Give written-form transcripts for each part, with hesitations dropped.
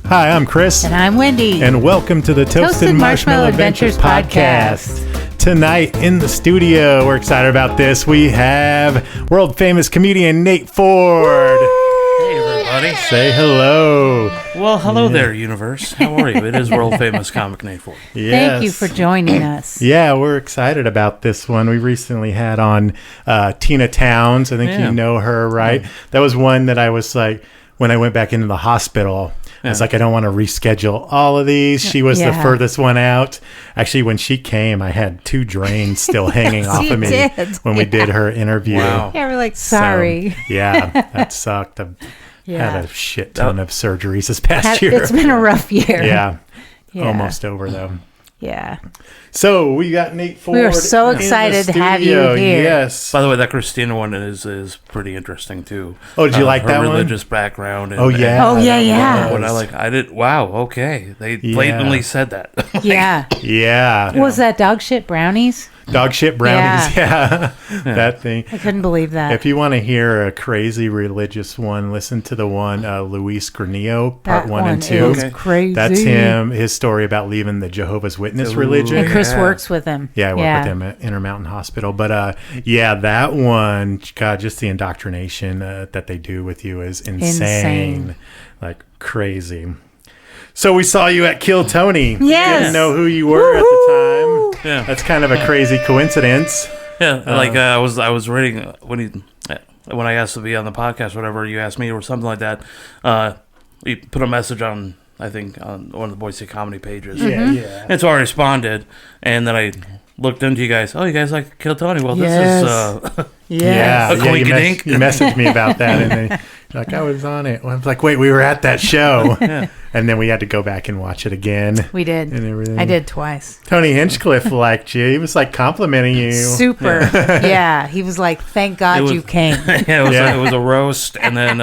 Hi, I'm Chris. And I'm Wendy. And welcome to the Toasted Marshmallow Adventures podcast. Tonight in the studio, we're excited about this. We have world famous comedian nateford. Hey, everybody. Say hello. Well, hello there, universe. How are you? It is world famous comic nateford. Yes. Thank you for joining us. Yeah, we're excited about this one. We recently had on Tina Towns. I think you know her, right? Yeah. That was one that I was like, when I went back into the hospital, I was like, I don't want to reschedule all of these. She was the furthest one out. Actually, when she came, I had 2 drains still hanging off of me when we did her interview. Wow. Yeah, we're like, sorry. So, that sucked. I've had a shit ton of surgeries this past year. It's been a rough year. Yeah. Almost over, though. Yeah. So we got nateford. We are so excited to have you here. Yes. By the way, that Christina one is pretty interesting too. Oh, did you like that one? Her religious background. And, I did. Wow. Okay. They blatantly said that. Yeah. Yeah. What was that, dog shit brownies? Dog shit brownies, yeah. That thing. I couldn't believe that. If you want to hear a crazy religious one, listen to the one Luis Granillo, part 1 and 2. Is crazy. That's him. His story about leaving the Jehovah's Witness religion. And Chris works with him. Yeah, I work with him at Intermountain Hospital. But that one, God, just the indoctrination that they do with you is insane. Like crazy. So we saw you at Kill Tony. Yes. Didn't know who you were at the time. Yeah. That's kind of a crazy coincidence. Yeah, I was reading when I asked to be on the podcast, whatever you asked me or something like that. You put a message on, I think, on one of the Boise comedy pages. Yeah. And so I responded, and then I looked into you guys. Oh, you guys like Kill Tony? Well, this is a coinkydink. You messaged me about that, and then you're like, I was on it. Well, I was like, wait, we were at that show. And then we had to go back and watch it again. We did. And everything. I did twice. Tony Hinchcliffe liked you. He was like complimenting you. Super. Yeah. He was like, thank God you came. It was a roast, and then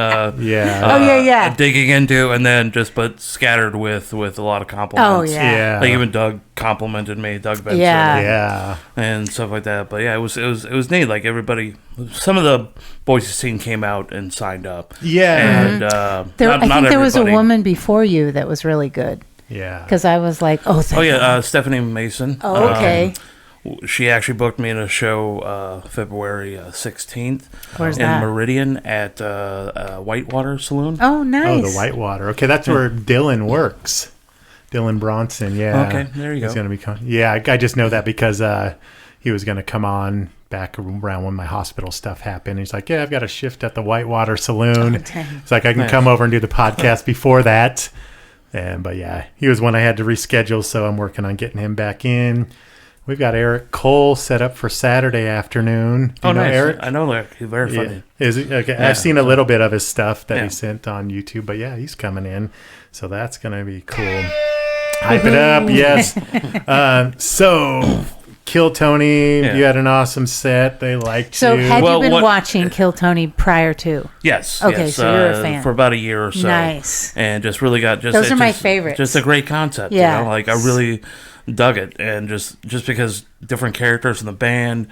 digging into, and then just scattered with a lot of compliments. Oh yeah. Like even Doug complimented me, Doug Benson. Yeah. And stuff like that. But yeah, it was neat. Like everybody, some of the Boise scene came out and signed up. Yeah. And I think there was a woman before you that was really good. Yeah. Because I was like, Stephanie Mason. Oh, okay. She actually booked me in a show February 16th. Where's in that? Meridian at Whitewater Saloon. Oh, nice. Oh, the Whitewater. Okay, that's where Dylan works. Dylan Bronson, yeah. Okay, there you go. He's gonna be I just know that because he was going to come on back around when my hospital stuff happened. He's like, I've got a shift at the Whitewater Saloon. It's like, I can come over and do the podcast before that. But he was one I had to reschedule, so I'm working on getting him back in. We've got Eric Cole set up for Saturday afternoon. Do you know nice. Eric? I know Eric. He's very funny. Yeah. Is he? Okay. I've seen a little bit of his stuff that he sent on YouTube, but he's coming in. So that's going to be cool. Hype it up, yes. So, Kill Tony, you had an awesome set. They liked you. So, had you been watching Kill Tony prior to? Yes. Okay, so you're a fan. For about a year or so. Nice. And just really got... Those are my favorites. Just a great concept, Yeah. you know? Like, I really dug it. And just because different characters in the band...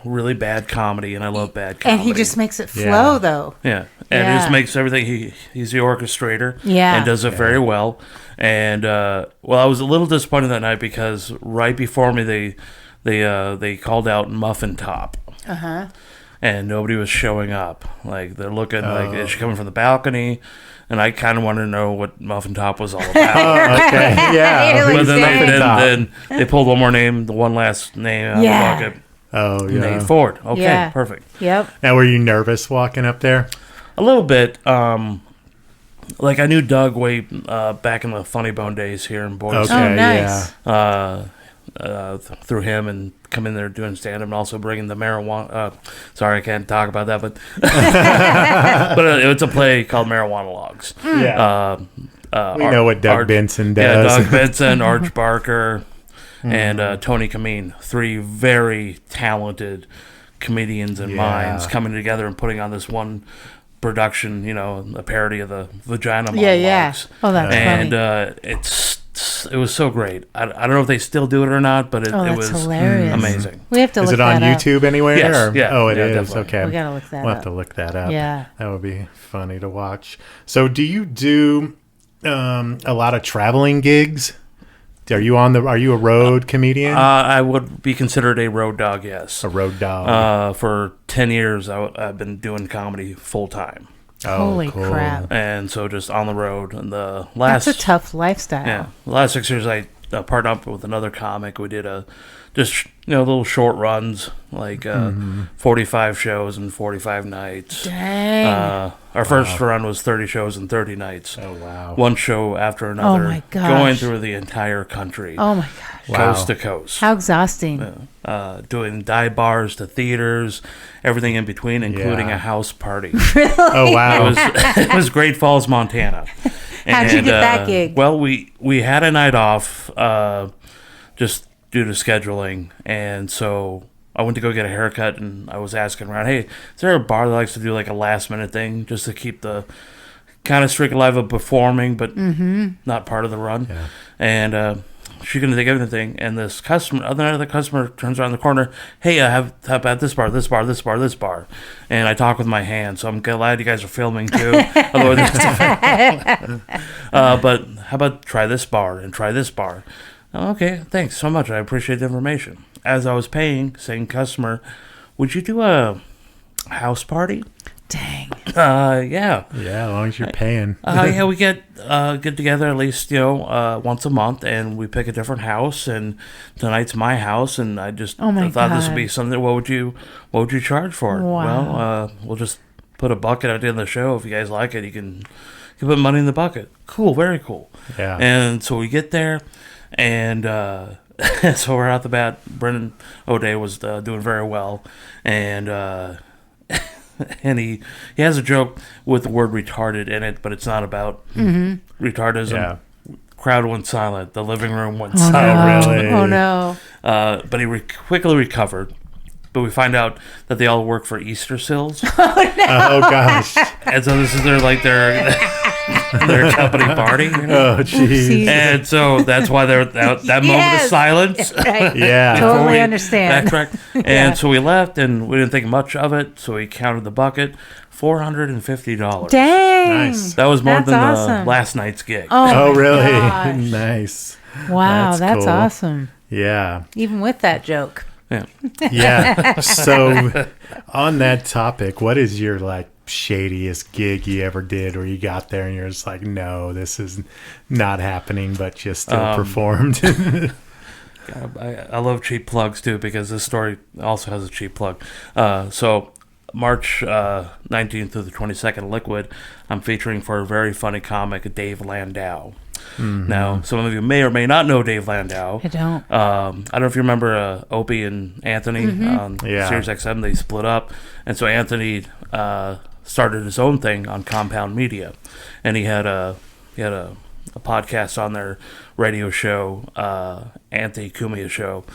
really bad comedy, and I love bad comedy. And he just makes it flow, though. Yeah. And he just makes everything... He's the orchestrator. Yeah. And does it very well. And, I was a little disappointed that night because right before me, they called out Muffin Top. Uh-huh. And nobody was showing up. Like, they're looking like, is she coming from the balcony? And I kind of wanted to know what Muffin Top was all about. Okay, yeah. But then they pulled one more name, the one last name out of the bucket. Oh, yeah. nateford. Okay, perfect. Yep. Now, were you nervous walking up there? A little bit. Like, I knew Doug way back in the Funny Bone days here in Boise. Okay, nice. Through him and come in there doing stand-up and also bringing the marijuana. Sorry, I can't talk about that, but but it's a play called Marijuana Logs. Yeah. We know what Doug Benson does. Yeah, Doug Benson, Arch Barker, and Tony Kameen. 3 very talented comedians and minds coming together and putting on this one production, a parody of the Vagina Monologues. Yeah. Oh, that's funny. And it was so great. I don't know if they still do it or not, but it was hilarious. Amazing. We have to look that up. Is it on YouTube anywhere? Yes. Yeah. Oh, it is. Definitely. Okay. We gotta look that up. We'll have to look that up. Yeah. That would be funny to watch. So do you do A lot of traveling gigs. Are you a road comedian? I would be considered a road dog, yes. A road dog. For 10 years, I've been doing comedy full time. Holy crap. And so just on the road. And that's a tough lifestyle. Yeah. The last 6 years, I partnered up with another comic. We did little short runs, like 45 shows and 45 nights. Dang. Our first run was 30 shows and 30 nights. Oh, wow. One show after another. Oh, my gosh. Going through the entire country. Oh, my gosh. Coast to coast. How exhausting. Doing dive bars to theaters, everything in between, including a house party. Really? Oh, wow. It was Great Falls, Montana. How'd you get that gig? Well, we had a night off just due to scheduling, and so I went to go get a haircut, and I was asking around, hey, is there a bar that likes to do like a last minute thing just to keep the kind of streak alive of performing, but not part of the run? Yeah. And she couldn't think of anything, and this another customer turns around the corner, hey, how about this bar, this bar, this bar, this bar? And I talk with my hands, so I'm glad you guys are filming too. But how about try this bar and try this bar? Okay, thanks so much. I appreciate the information. As I was paying, saying, customer, would you do a house party? Dang. Yeah. Yeah, as long as you're paying. Yeah, we get together at least, once a month, and we pick a different house, and tonight's my house, and I just thought this would be something. What would you charge for it? Wow. Well, we'll just put a bucket at the end of the show. If you guys like it, you can put money in the bucket. Cool, very cool. Yeah. And so we get there, and so we're out the bat. Brendan O'Day was doing very well, and and he has a joke with the word retarded in it, but it's not about retardism. Yeah. Crowd went silent. The living room went Oh, silent. no. Really? Oh, no. But he quickly recovered. But we find out that they all work for Easter Sills. Oh, gosh. And so this is their company party. Oh, jeez. And so that's why they're that moment of silence. Right. Yeah. Totally understand. Backtrack. And so we left, and we didn't think much of it. So we counted the bucket, $450. Dang. Nice. That was more That's than awesome. the last night's gig. Oh, my really? gosh. Nice. Wow, that's cool. awesome. Yeah. Even with that joke. Yeah. Yeah. So on that topic, what is your shadiest gig you ever did where you got there and you're just like, no, this is not happening, but you still performed? I love cheap plugs too, because this story also has a cheap plug. So March 19th through the 22nd, Liquid, I'm featuring for a very funny comic, Dave Landau. Now, some of you may or may not know Dave Landau. I don't. I don't know if you remember Opie and Anthony on Sirius XM. They split up, and so Anthony started his own thing on Compound Media, and he had a podcast on their radio show, Anthony Cumia Show,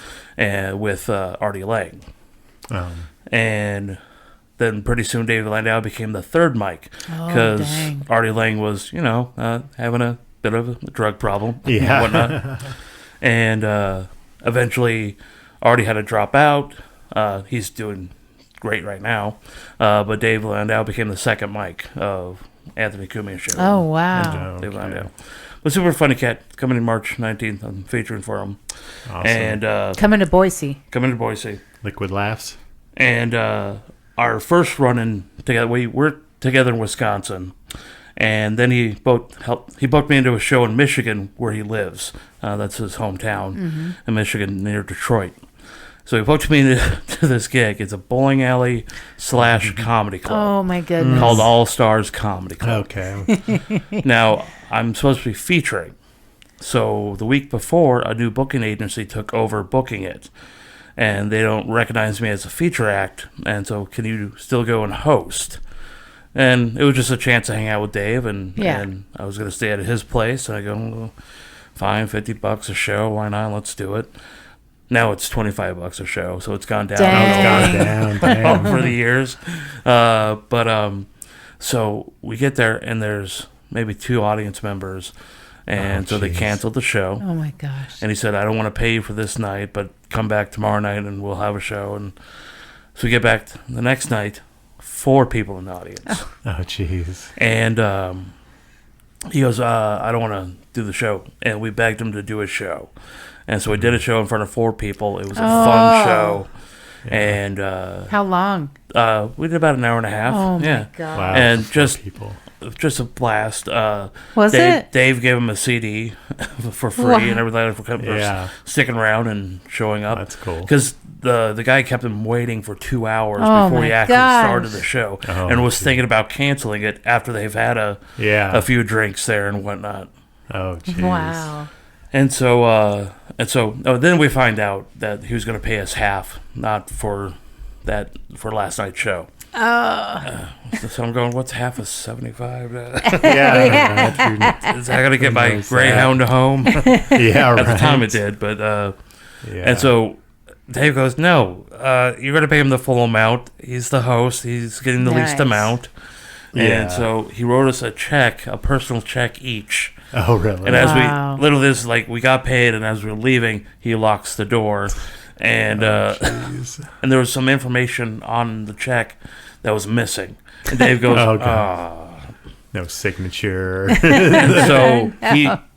with Artie Lang. And then pretty soon David Landau became the third mic, because Artie Lang was, having a bit of a drug problem and whatnot. And eventually Artie had to drop out. He's doing great right now. But Dave Landau became the second mic of Anthony Cumia Show. Oh, wow. Dave Landau. But super funny cat, coming in March 19th. I'm featuring for him. Awesome. And Coming to Boise. Liquid Laughs. And our first run-in together, we were together in Wisconsin. And then he booked me into a show in Michigan where he lives. That's his hometown in Michigan, near Detroit. So he booked me into this gig. It's a bowling alley / comedy club. Oh, my goodness. Called All Stars Comedy Club. Okay. Now, I'm supposed to be featuring. So the week before, a new booking agency took over booking it. And they don't recognize me as a feature act. And so, can you still go and host? And it was just a chance to hang out with Dave, and I was going to stay at his place. And I go, well, fine, $50 a show, why not? Let's do it. Now it's $25 a show, so it's gone down. Damn. Over the years. So we get there, and there's maybe 2 audience members, and so they canceled the show. Oh my gosh. And he said, I don't want to pay you for this night, but come back tomorrow night, and we'll have a show. And so we get back the next night. 4 people in the audience. Oh, jeez. And he goes, I don't want to do the show. And we begged him to do a show. And so we did a show in front of 4 people. It was a fun show. Yeah. And how long? We did about an hour and a half. Oh my god! Wow, and just a blast. Dave gave him a CD for free and everything for sticking around and showing up. That's cool. Because the guy kept him waiting for 2 hours before he actually started the show, and was thinking about canceling it after they've had a few drinks there and whatnot. Oh, jeez. Wow. And so then we find out that he was going to pay us half, not for last night's show. So I'm going, what's half of 75? Yeah. Is that going to get my Greyhound home? Yeah, right. At the time it did, but and so Dave goes, no, you're going to pay him the full amount. He's the host. He's getting the least amount. Yeah. And so he wrote us a personal check each. Oh, really? And as we got paid, and as we were leaving, he locks the door. And and there was some information on the check that was missing. And Dave goes, no signature. And so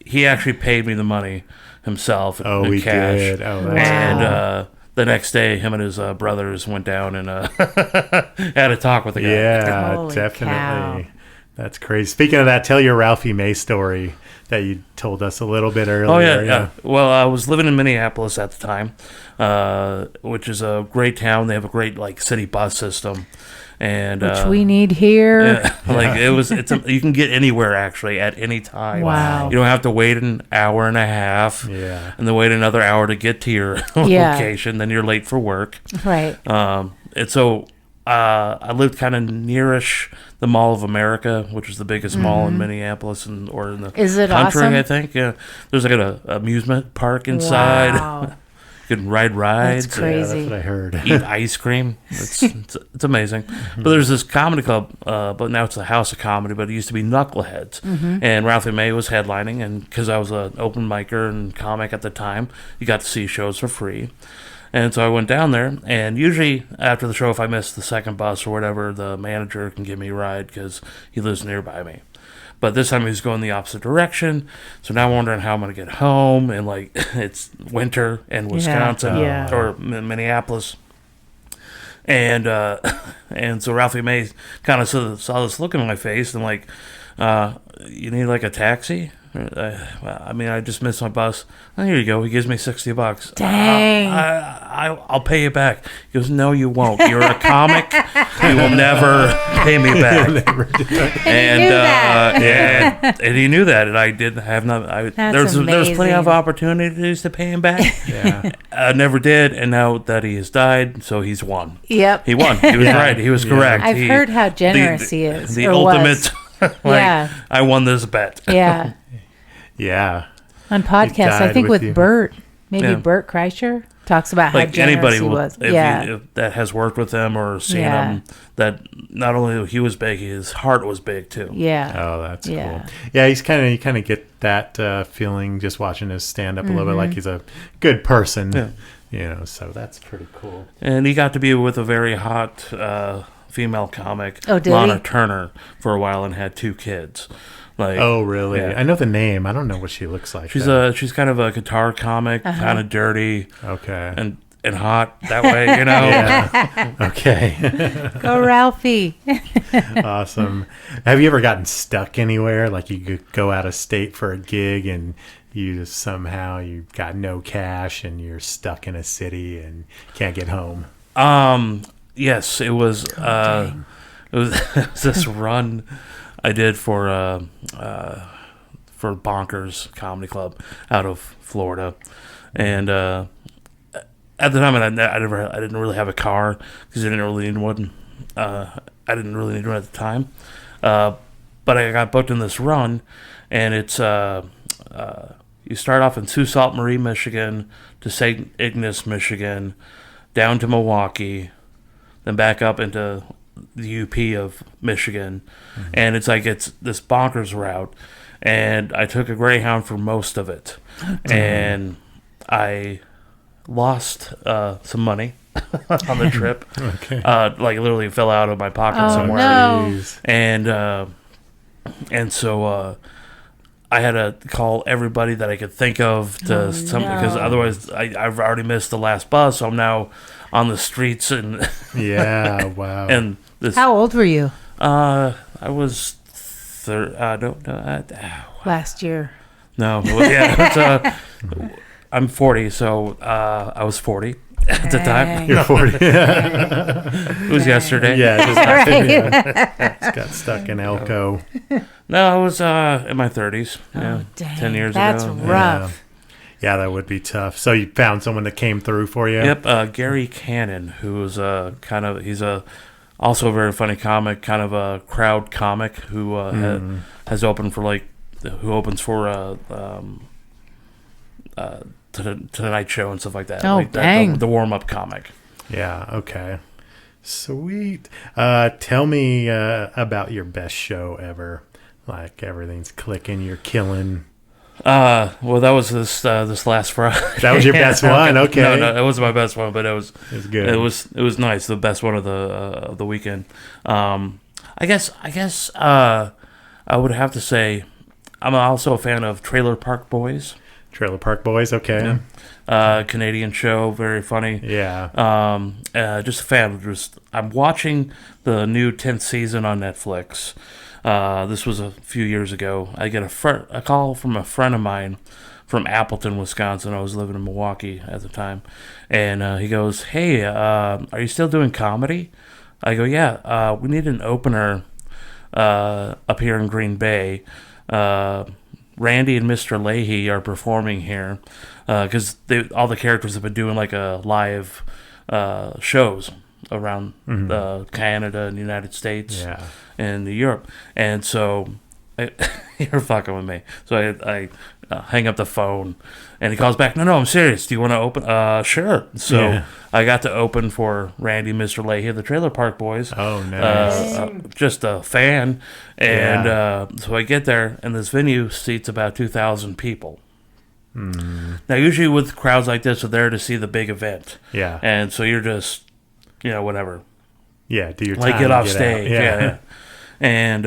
he actually paid me the money himself in cash. Did. Oh, that's and the next day, him and his brothers went down and had a talk with the guy. Yeah, Holy definitely. cow. That's crazy. Speaking of that, tell your Ralphie May story that you told us a little bit earlier. Oh, yeah. Well, I was living in Minneapolis at the time, which is a great town. They have a great city bus system. And which we need here. You can get anywhere actually at any time. Wow. You don't have to wait an hour and a half. Yeah. And then wait another hour to get to your location. Then you're late for work. Right. And so I lived kind of nearish the Mall of America, which is the biggest mall in Minneapolis or in the country, awesome? I think. Yeah. There's an amusement park inside. Wow. You can ride rides. That's crazy. That's what I heard. Eat ice cream. It's amazing. But there's this comedy club, but now it's a house of comedy, but it used to be Knuckleheads. And Ralphie May was headlining, and because I was an open micer and comic at the time, you got to see shows for free. And so I went down there, and usually after the show, if I missed the second bus or whatever, the manager can give me a ride because he lives nearby me. But this time he was going the opposite direction, so now I'm wondering how I'm going to get home, and it's winter in Wisconsin or Minneapolis. And so Ralphie May kind of saw this look in my face and you need a taxi? I just missed my bus. Oh, here you go. He gives me $60. Dang. I'll pay you back. He goes, no, you won't. You're a comic. You will never pay me back. And he knew that, and I didn't have nothing. There was plenty of opportunities to pay him back. Yeah. I never did, and now that he has died, so he's won. Yep. He won. He was right. He was correct. I've heard how generous he is. The ultimate. I won this bet. Yeah. Yeah. On podcasts, I think with Bert, maybe Bert Kreischer talks about how generous he was. If that has worked with him or seen him, that not only he was big, his heart was big too. Yeah. Oh, that's cool. Yeah, you kind of get that feeling just watching his stand up a little bit, like he's a good person. Yeah. So that's pretty cool. And he got to be with a very hot female comic, did Lana he? Turner, for a while and had 2 kids. Oh, really? Yeah. I know the name. I don't know what she looks like. She's kind of a guitar comic, kind of dirty, okay, and hot that way, Yeah. Okay. Go Ralphie. Awesome. Have you ever gotten stuck anywhere? Like you could go out of state for a gig and you got no cash and you're stuck in a city and can't get home? Yes, it was. It was this run I did for Bonkers Comedy Club out of Florida, and at the time I didn't really have a car because I didn't really need one. I didn't really need one at the time, but I got booked in this run, and it's you start off in Sault Ste. Marie, Michigan, to St. Ignace, Michigan, down to Milwaukee, then back up into the UP of Michigan, and it's this bonkers route, and I took a Greyhound for most of it, and I lost some money on the trip. Okay. Literally fell out of my pocket somewhere. No. And so I had to call everybody that I could think of to because otherwise I've already missed the last bus. So I'm now on the streets and wow. And how old were you? I was last year. No, yeah, I'm 40, so I was 40 at the time. You're 40. It was yesterday. Yeah, just got stuck in Elko. No, I was in my 30s. Yeah, 10 years That's ago. That's rough. Yeah, that would be tough. So you found someone that came through for you? Yep, Gary Cannon, who's he's also a very funny comic, kind of a crowd comic who has opened for who opens for Tonight Show and stuff like that. Oh, dang. The warm-up comic. Yeah, okay. Sweet. Tell me about your best show ever. Like, everything's clicking, you're killing. Well, that was this last Friday. That was your best one? Okay. No, it wasn't my best one, but it was good. It was nice. The best one of the weekend. I guess I would have to say I'm also a fan of Trailer Park Boys. Trailer Park Boys, okay. Yeah. Canadian show, very funny. Yeah. Just a fan. I'm watching the new 10th season on Netflix. This was a few years ago. I get a call from a friend of mine from Appleton, Wisconsin. I was living in Milwaukee at the time. And he goes, "Hey, are you still doing comedy?" I go, "Yeah, we need an opener up here in Green Bay. Randy and Mr. Leahy are performing here because all the characters have been doing like a live shows around Canada and the United States and Europe. And so you're fucking with me. So I hang up the phone and he calls back. No, I'm serious. Do you want to open? Sure. So I got to open for Randy, Mr. Leahy, the Trailer Park Boys. Oh, nice. Just a fan. And so I get there and this venue seats about 2,000 people. Now, usually with crowds like this, they're there to see the big event. Yeah. And so you're just, whatever. Yeah, do your time. Get off stage. Yeah. And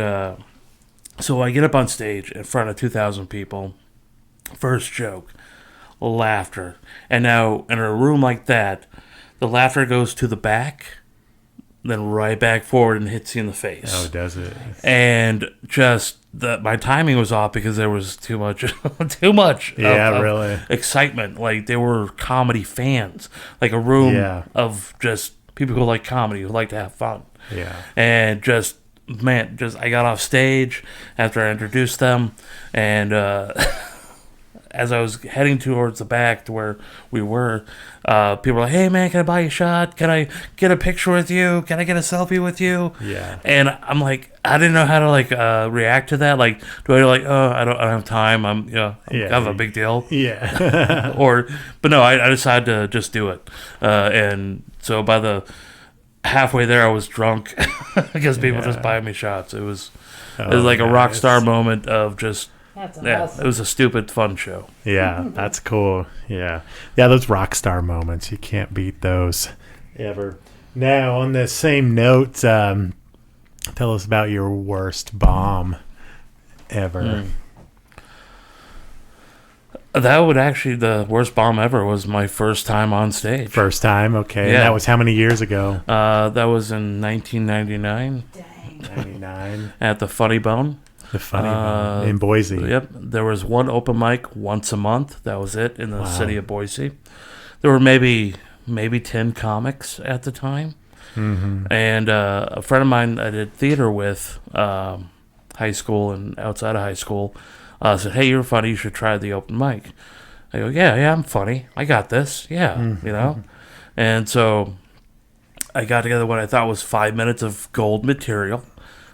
so I get up on stage in front of 2,000 people. First joke, laughter. And now in a room like that, the laughter goes to the back, then right back forward and hits you in the face. Oh, does it? And just my timing was off because there was too much really excitement. Like they were comedy fans, like a room of just people who like comedy, who like to have fun. Yeah. And I got off stage after I introduced them, and as I was heading towards the back to where we were, people were like, "Hey man, can I buy you a shot? Can I get a picture with you? Can I get a selfie with you?" Yeah. And I'm like, I didn't know how to react to that. Like, do I I don't have time. I'm kind of a big deal. Yeah. But no, I decided to just do it. And so by the halfway there, I was drunk because people just buying me shots. It was like a rock star moment of just. That's awesome. It was a stupid fun show. Yeah, that's cool. Yeah, those rock star moments, you can't beat those ever. Now, on the same note, tell us about your worst bomb ever. That would actually, the worst bomb ever was my first time on stage. First time, okay. Yeah. And that was how many years ago? That was in 1999. Dang. 99. At the Funny Bone. The Funny Bone in Boise. Yep. There was one open mic once a month. That was it in the city of Boise. There were maybe 10 comics at the time. Mm-hmm. And a friend of mine I did theater with, high school and outside of high school, said, "Hey, you're funny. You should try the open mic." I go, yeah, I'm funny. I got this. Yeah, And so I got together what I thought was 5 minutes of gold material.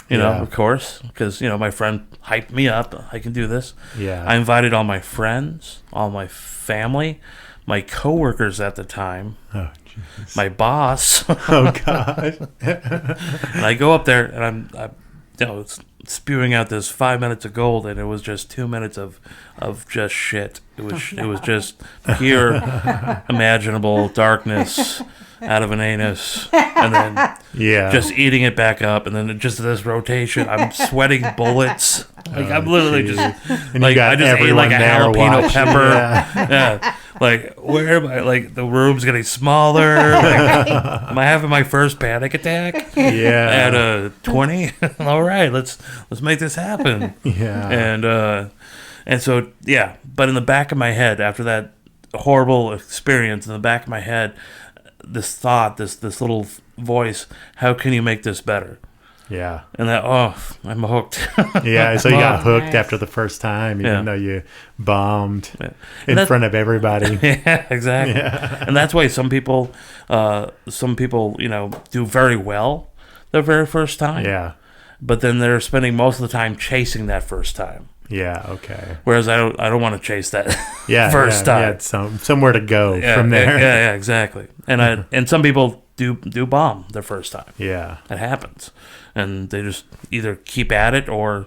Of course, because, my friend hyped me up. I can do this. Yeah. I invited all my friends, all my family, my coworkers at the time, my boss. Oh, God. And I go up there, and I'm it's spewing out this 5 minutes of gold, and it was just 2 minutes of just shit. It was just pure imaginable darkness out of an anus, and then just eating it back up, and then just this rotation. I'm sweating bullets. Like I'm literally just like I just ate like a jalapeno pepper. Yeah. Like where am I? Like the room's getting smaller. Like, am I having my first panic attack? Yeah. At 20. All right, let's make this happen. Yeah. And so but in the back of my head, after that horrible experience, in the back of my head, this thought, this little voice, how can you make this better? Yeah. And that, I'm hooked. Yeah, so you got hooked after the first time, even though you bombed in front of everybody. Yeah, exactly. Yeah. And that's why some people, do very well their very first time. Yeah. But then they're spending most of the time chasing that first time. Yeah, okay. Whereas I don't want to chase that first time. Yeah, it's somewhere to go from there. Yeah, exactly. And some people do bomb their first time. Yeah. It happens. And they just either keep at it or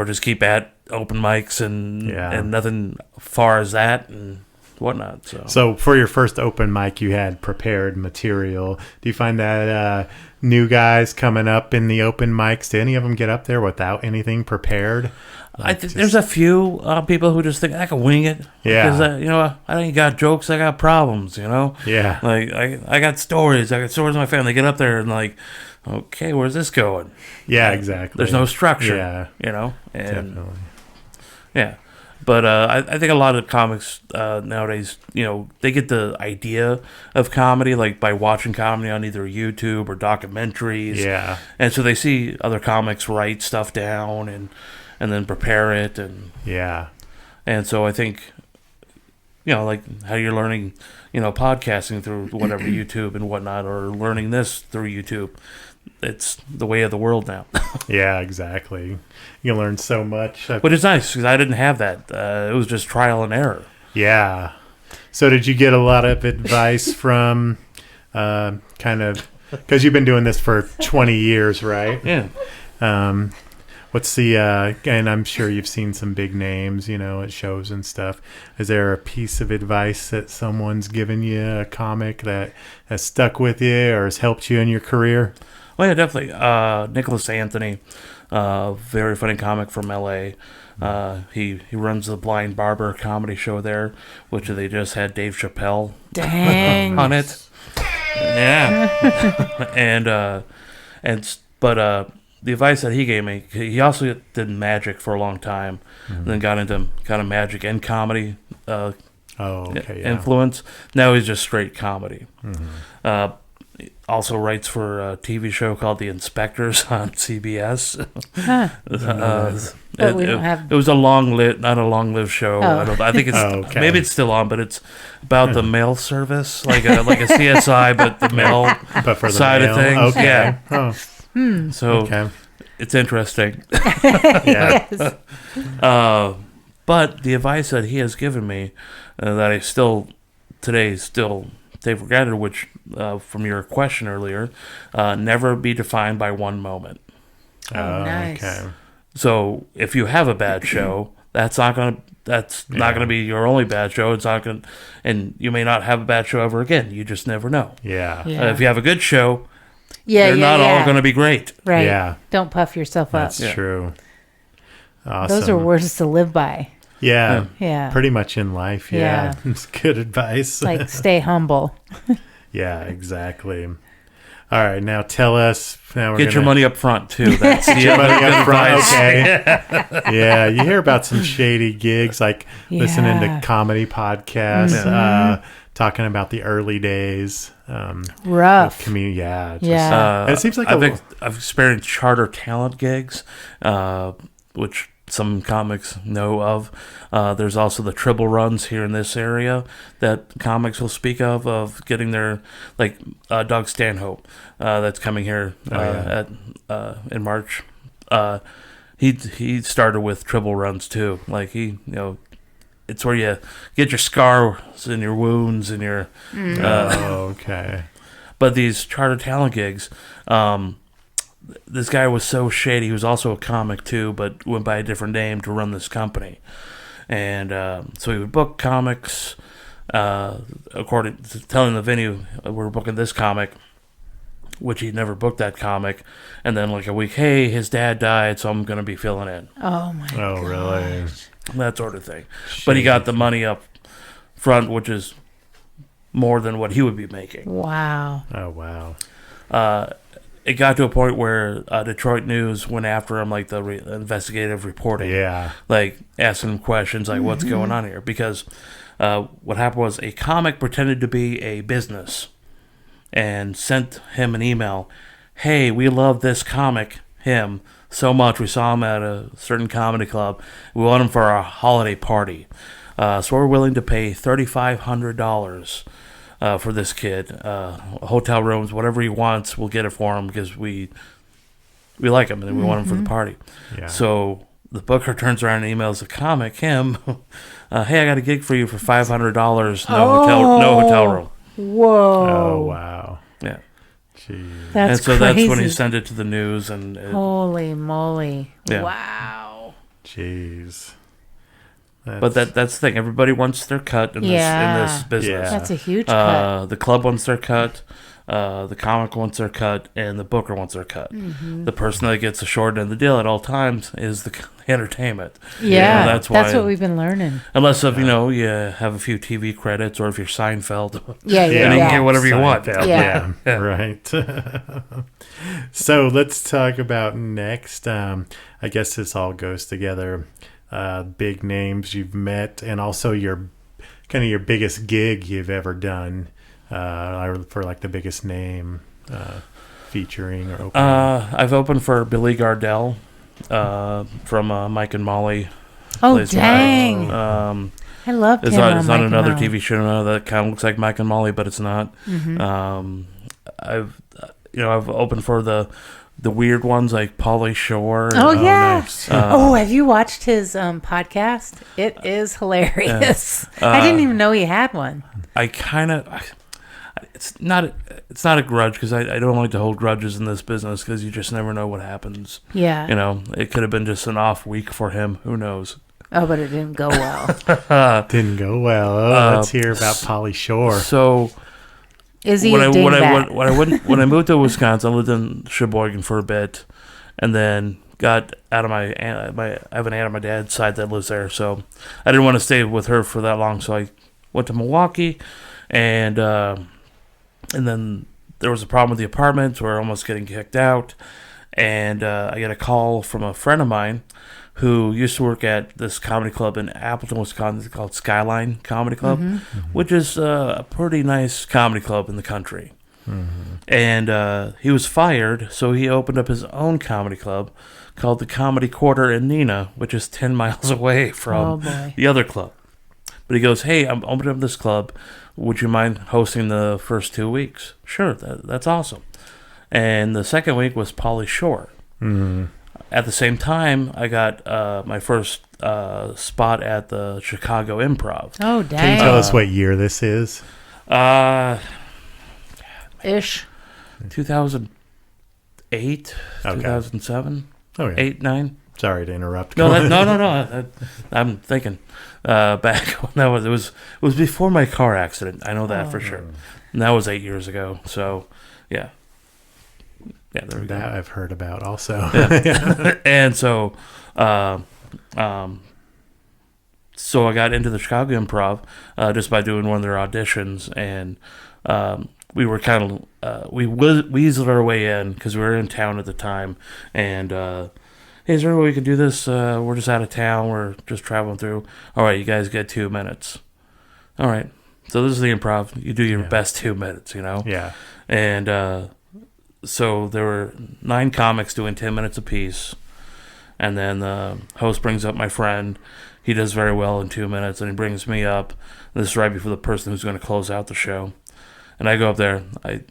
just keep at open mics and nothing far as that and whatnot. So for your first open mic, you had prepared material. Do you find that new guys coming up in the open mics, do any of them get up there without anything prepared? There's a few people who just think I can wing it. Yeah. Because, I ain't got jokes, I got problems, Yeah. Like, I got stories. I got stories in my family. They get up there and, like, okay, where's this going? Yeah, exactly. There's no structure. Yeah. And, definitely. Yeah. But I think a lot of comics nowadays, they get the idea of comedy like by watching comedy on either YouTube or documentaries. Yeah. And so they see other comics write stuff down and then prepare it. And so I think, like how you're learning, podcasting through whatever YouTube and whatnot, or learning this through YouTube. It's the way of the world now. Yeah, exactly. You learn so much. But it's nice because I didn't have that. It was just trial and error. Yeah. So did you get a lot of advice from kind of, because you've been doing this for 20 years, right? Yeah. What's the, and I'm sure you've seen some big names, at shows and stuff. Is there a piece of advice that someone's given you, a comic that has stuck with you or has helped you in your career? Well, yeah, definitely. Nicholas Anthony, very funny comic from L.A. He runs the Blind Barber comedy show there, which they just had Dave Chappelle on it. Yeah. But the advice that he gave me, he also did magic for a long time, and then got into kind of magic and comedy influence. Now he's just straight comedy. Also writes for a TV show called The Inspectors on CBS. But we don't have. It was not a long-lived show. I think it's maybe it's still on, but it's about the mail service, like a CSI, but the mail side of things. Okay. Yeah. So it's interesting. Yeah. But the advice that he has given me that I still take for granted, which from your question earlier, never be defined by one moment. Nice. Okay. So if you have a bad show, that's not gonna be your only bad show. It's not gonna, and you may not have a bad show ever again. You just never know. Yeah. If you have a good show, they're not all gonna be great. Right. Yeah. Don't puff yourself up. That's true. Awesome. Those are words to live by. Yeah. Yeah. Pretty much in life. Yeah. It's good advice. Like stay humble. Yeah, exactly. All right, now tell us. Get your money up front too. That's your money up front. Okay. Yeah, you hear about some shady gigs, like listening to comedy podcasts, talking about the early days. Rough. And it seems like I've experienced charter talent gigs, which some comics know of. There's also the Tribble runs here in this area that comics will speak of getting their, like Doug Stanhope, that's coming here in March. He started with Tribble runs too. Like it's where you get your scars and your wounds and your. Okay. But these charter talent gigs, this guy was so shady. He was also a comic too, but went by a different name to run this company. And so he would book comics, according to telling the venue, we're booking this comic, which he'd never booked that comic. And then like a week, hey, his dad died, so I'm going to be filling in. Oh, my God. Oh, really? That sort of thing. But he got the money up front, which is more than what he would be making. Wow. Oh, wow. It got to a point where Detroit News went after him, like the investigative reporting. Yeah. Like asking him questions like, what's going on here? Because what happened was a comic pretended to be a business and sent him an email. Hey, we love this comic, him, so much. We saw him at a certain comedy club. We want him for our holiday party. So we're willing to pay $3,500 for this kid. Hotel rooms, whatever he wants, we'll get it for him because we like him and we want him for the party. Yeah. So the booker turns around and emails the comic, him, hey, I got a gig for you for $500, no hotel room. Whoa. Oh, wow. Yeah. Jeez. That's and so crazy. that's when he sent it to the news. And holy moly. Yeah. Wow. Jeez. But that's the thing. Everybody wants their cut in this business. Yeah. That's a huge cut. The club wants their cut. The comic wants their cut, and the booker wants their cut. The person that gets the short end of the deal at all times is the entertainment. Yeah, that's why. That's what we've been learning. Unless if you have a few TV credits, or if you're Seinfeld, Yeah. you can get whatever you want. Yeah. Right. So let's talk about next. I guess this all goes together. Big names you've met, and also your biggest gig you've ever done. For like the biggest name featuring or opening. I've opened for Billy Gardell from Mike and Molly. Oh, dang. I love him. It's on another TV show that kind of looks like Mike and Molly, but it's not. I've opened for the weird ones like Pauly Shore. Oh, yeah. Nice. Have you watched his podcast? It is hilarious. I didn't even know he had one. It's not a grudge because I don't like to hold grudges in this business because you just never know what happens. Yeah. It could have been just an off week for him. Who knows? Oh, but it didn't go well. Didn't go well. Oh, let's hear about Pauly Shore. So, is he when I moved to Wisconsin, I lived in Sheboygan for a bit, and then got out of I have an aunt on my dad's side that lives there, so I didn't want to stay with her for that long, so I went to Milwaukee, and then there was a problem with the apartment. We're almost getting kicked out, and I get a call from a friend of mine who used to work at this comedy club in Appleton, Wisconsin called Skyline Comedy Club, which is a pretty nice comedy club in the country. And he was fired, so he opened up his own comedy club called the Comedy Quarter in Neenah, which is 10 miles away from the other club. But he goes, hey, I'm opening up this club. Would you mind hosting the first 2 weeks? Sure, that's awesome. And the second week was Pauly Shore. At the same time, I got my first spot at the Chicago Improv. Oh, dang. Can you tell us what year this is? Ish. 2008, 2007, Oh, yeah. 8, 9. Sorry to interrupt. No. I'm thinking back when it was before my car accident. I know that for sure. And that was 8 years ago. So, yeah. Yeah, there we go. That I've heard about also. Yeah. And so I got into the Chicago Improv just by doing one of their auditions, and we were kind of we weaseled our way in because we were in town at the time, and hey, is there a way we can do this? We're just out of town. We're just traveling through. All right, you guys get 2 minutes. All right. So this is the Improv. You do your best 2 minutes, Yeah. And so there were 9 comics doing 10 minutes apiece. And then the host brings up my friend. He does very well in 2 minutes, and he brings me up. And this is right before the person who's going to close out the show. And I go up there.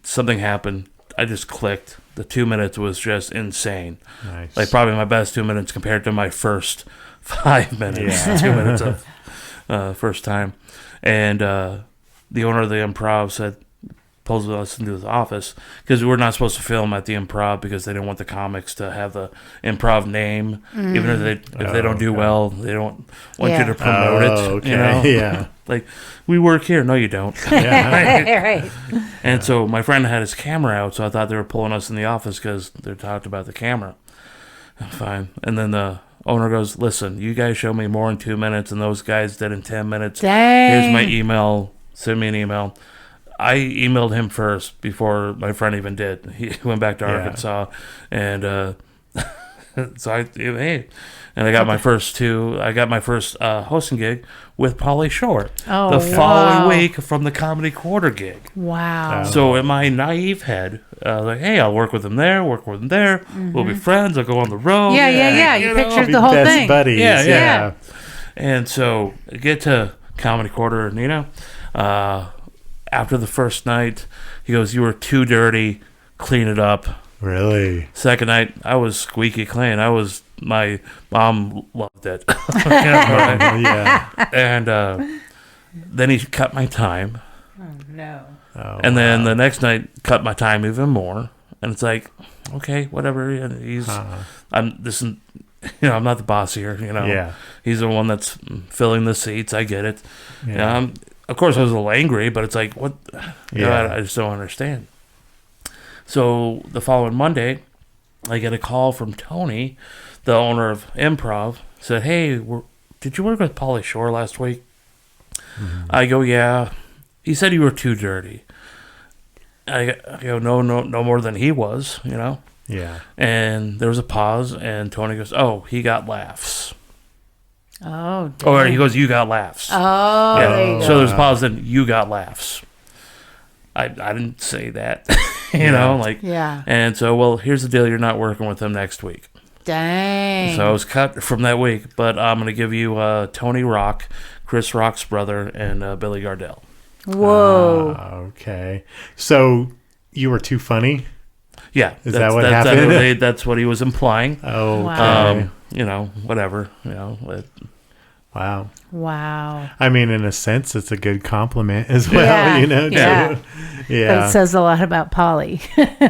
Something happened. I just clicked. The 2 minutes was just insane. Nice. Like probably my best 2 minutes compared to my first 5 minutes. Yeah. 2 minutes of first time. And the owner of the Improv said, pulls us into his office because we're not supposed to film at the Improv because they didn't want the comics to have the Improv name, even if they don't do well, they don't want you to promote it. Okay. You know, Yeah. like we work here. No, you don't. Right. And so my friend had his camera out, so I thought they were pulling us in the office because they talked about the camera. Fine. And then the owner goes, listen, you guys show me more in 2 minutes than those guys did in 10 minutes. Dang. Here's my email. Send me an email. I emailed him first before my friend even did. He went back to Arkansas, and so I got my first hosting gig with Pauly Shore the following week from the Comedy Quarter gig. Wow. So in my naive head, like, hey, I'll work with him there, We'll be friends. I'll go on the road. Yeah. You pictured the whole best thing. buddies. Yeah. And so I get to Comedy Quarter, and after the first night, he goes, you were too dirty, clean it up. Really? Second night, I was squeaky clean. My mom loved it. Yeah. And then he cut my time. Oh, no. And then the next night, cut my time even more. And it's like, okay, whatever. And I'm not the boss here, Yeah. He's the one that's filling the seats. I get it. Yeah. Of course, I was a little angry, but it's like, what? I just don't understand. So the following Monday, I get a call from Tony, the owner of Improv, said, hey, did you work with Pauly Shore last week? Mm-hmm. I go, yeah. He said you were too dirty. I go, no more than he was, Yeah. And there was a pause, and Tony goes, oh, he got laughs. Oh, dang. Or he goes, you got laughs. Oh, there you go. So there's a pause, then you got laughs. I didn't say that, Yeah. And so, well, here's the deal. You're not working with him next week. Dang. So I was cut from that week, but I'm going to give you Tony Rock, Chris Rock's brother, and Billy Gardell. Whoa. Okay. So you were too funny? Yeah. Is that what happened? That's what he was implying. Oh, Wow. okay. Whatever. Wow. Wow. I mean, in a sense, it's a good compliment as well, Yeah. too. Yeah. Yeah. But it says a lot about Pauly.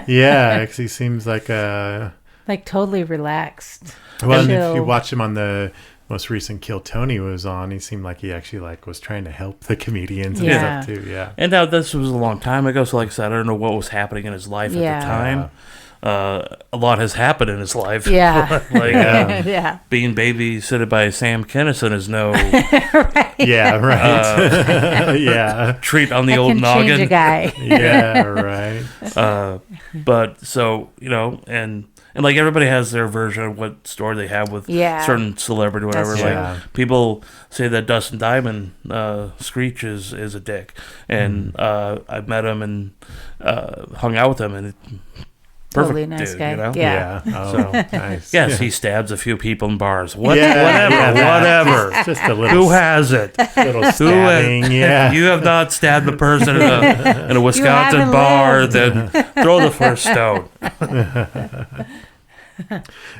Yeah, actually seems like a... Like totally relaxed. Well, and if Chill. you watch him on the most recent Kill Tony was on, he seemed like he actually was trying to help the comedians and Yeah. stuff too. Yeah. And now this was a long time ago, so like I said, I don't know what was happening in his life at the time. A lot has happened in his life. Yeah. like being babysitted by Sam Kinison is no Yeah, right. Yeah. treat on the That old can noggin. change a guy. Yeah, right. But so, and like everybody has their version of what story they have with certain celebrity or whatever. That's Like people say that Dustin Diamond Screech is a dick. And I met him and hung out with him, and perfect Totally nice dude, guy. Yeah. Oh, nice. Yes, he stabs a few people in bars. Yeah, Whatever. Just a little, Who has it? little stabbing. Yeah. You have not stabbed a person in a Wisconsin haven't bar, lived. then throw the first stone.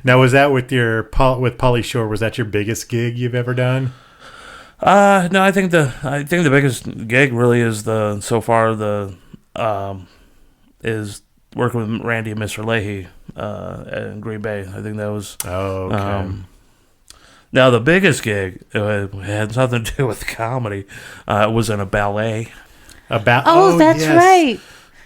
Now, was that with with Pauly Shore? Was that your biggest gig you've ever done? No, I think the biggest gig really is is working with Randy and Mr. Leahy in Green Bay. I think that was. Oh, okay. Now the biggest gig had nothing to do with comedy. It was in a ballet. Oh, that's yes. right.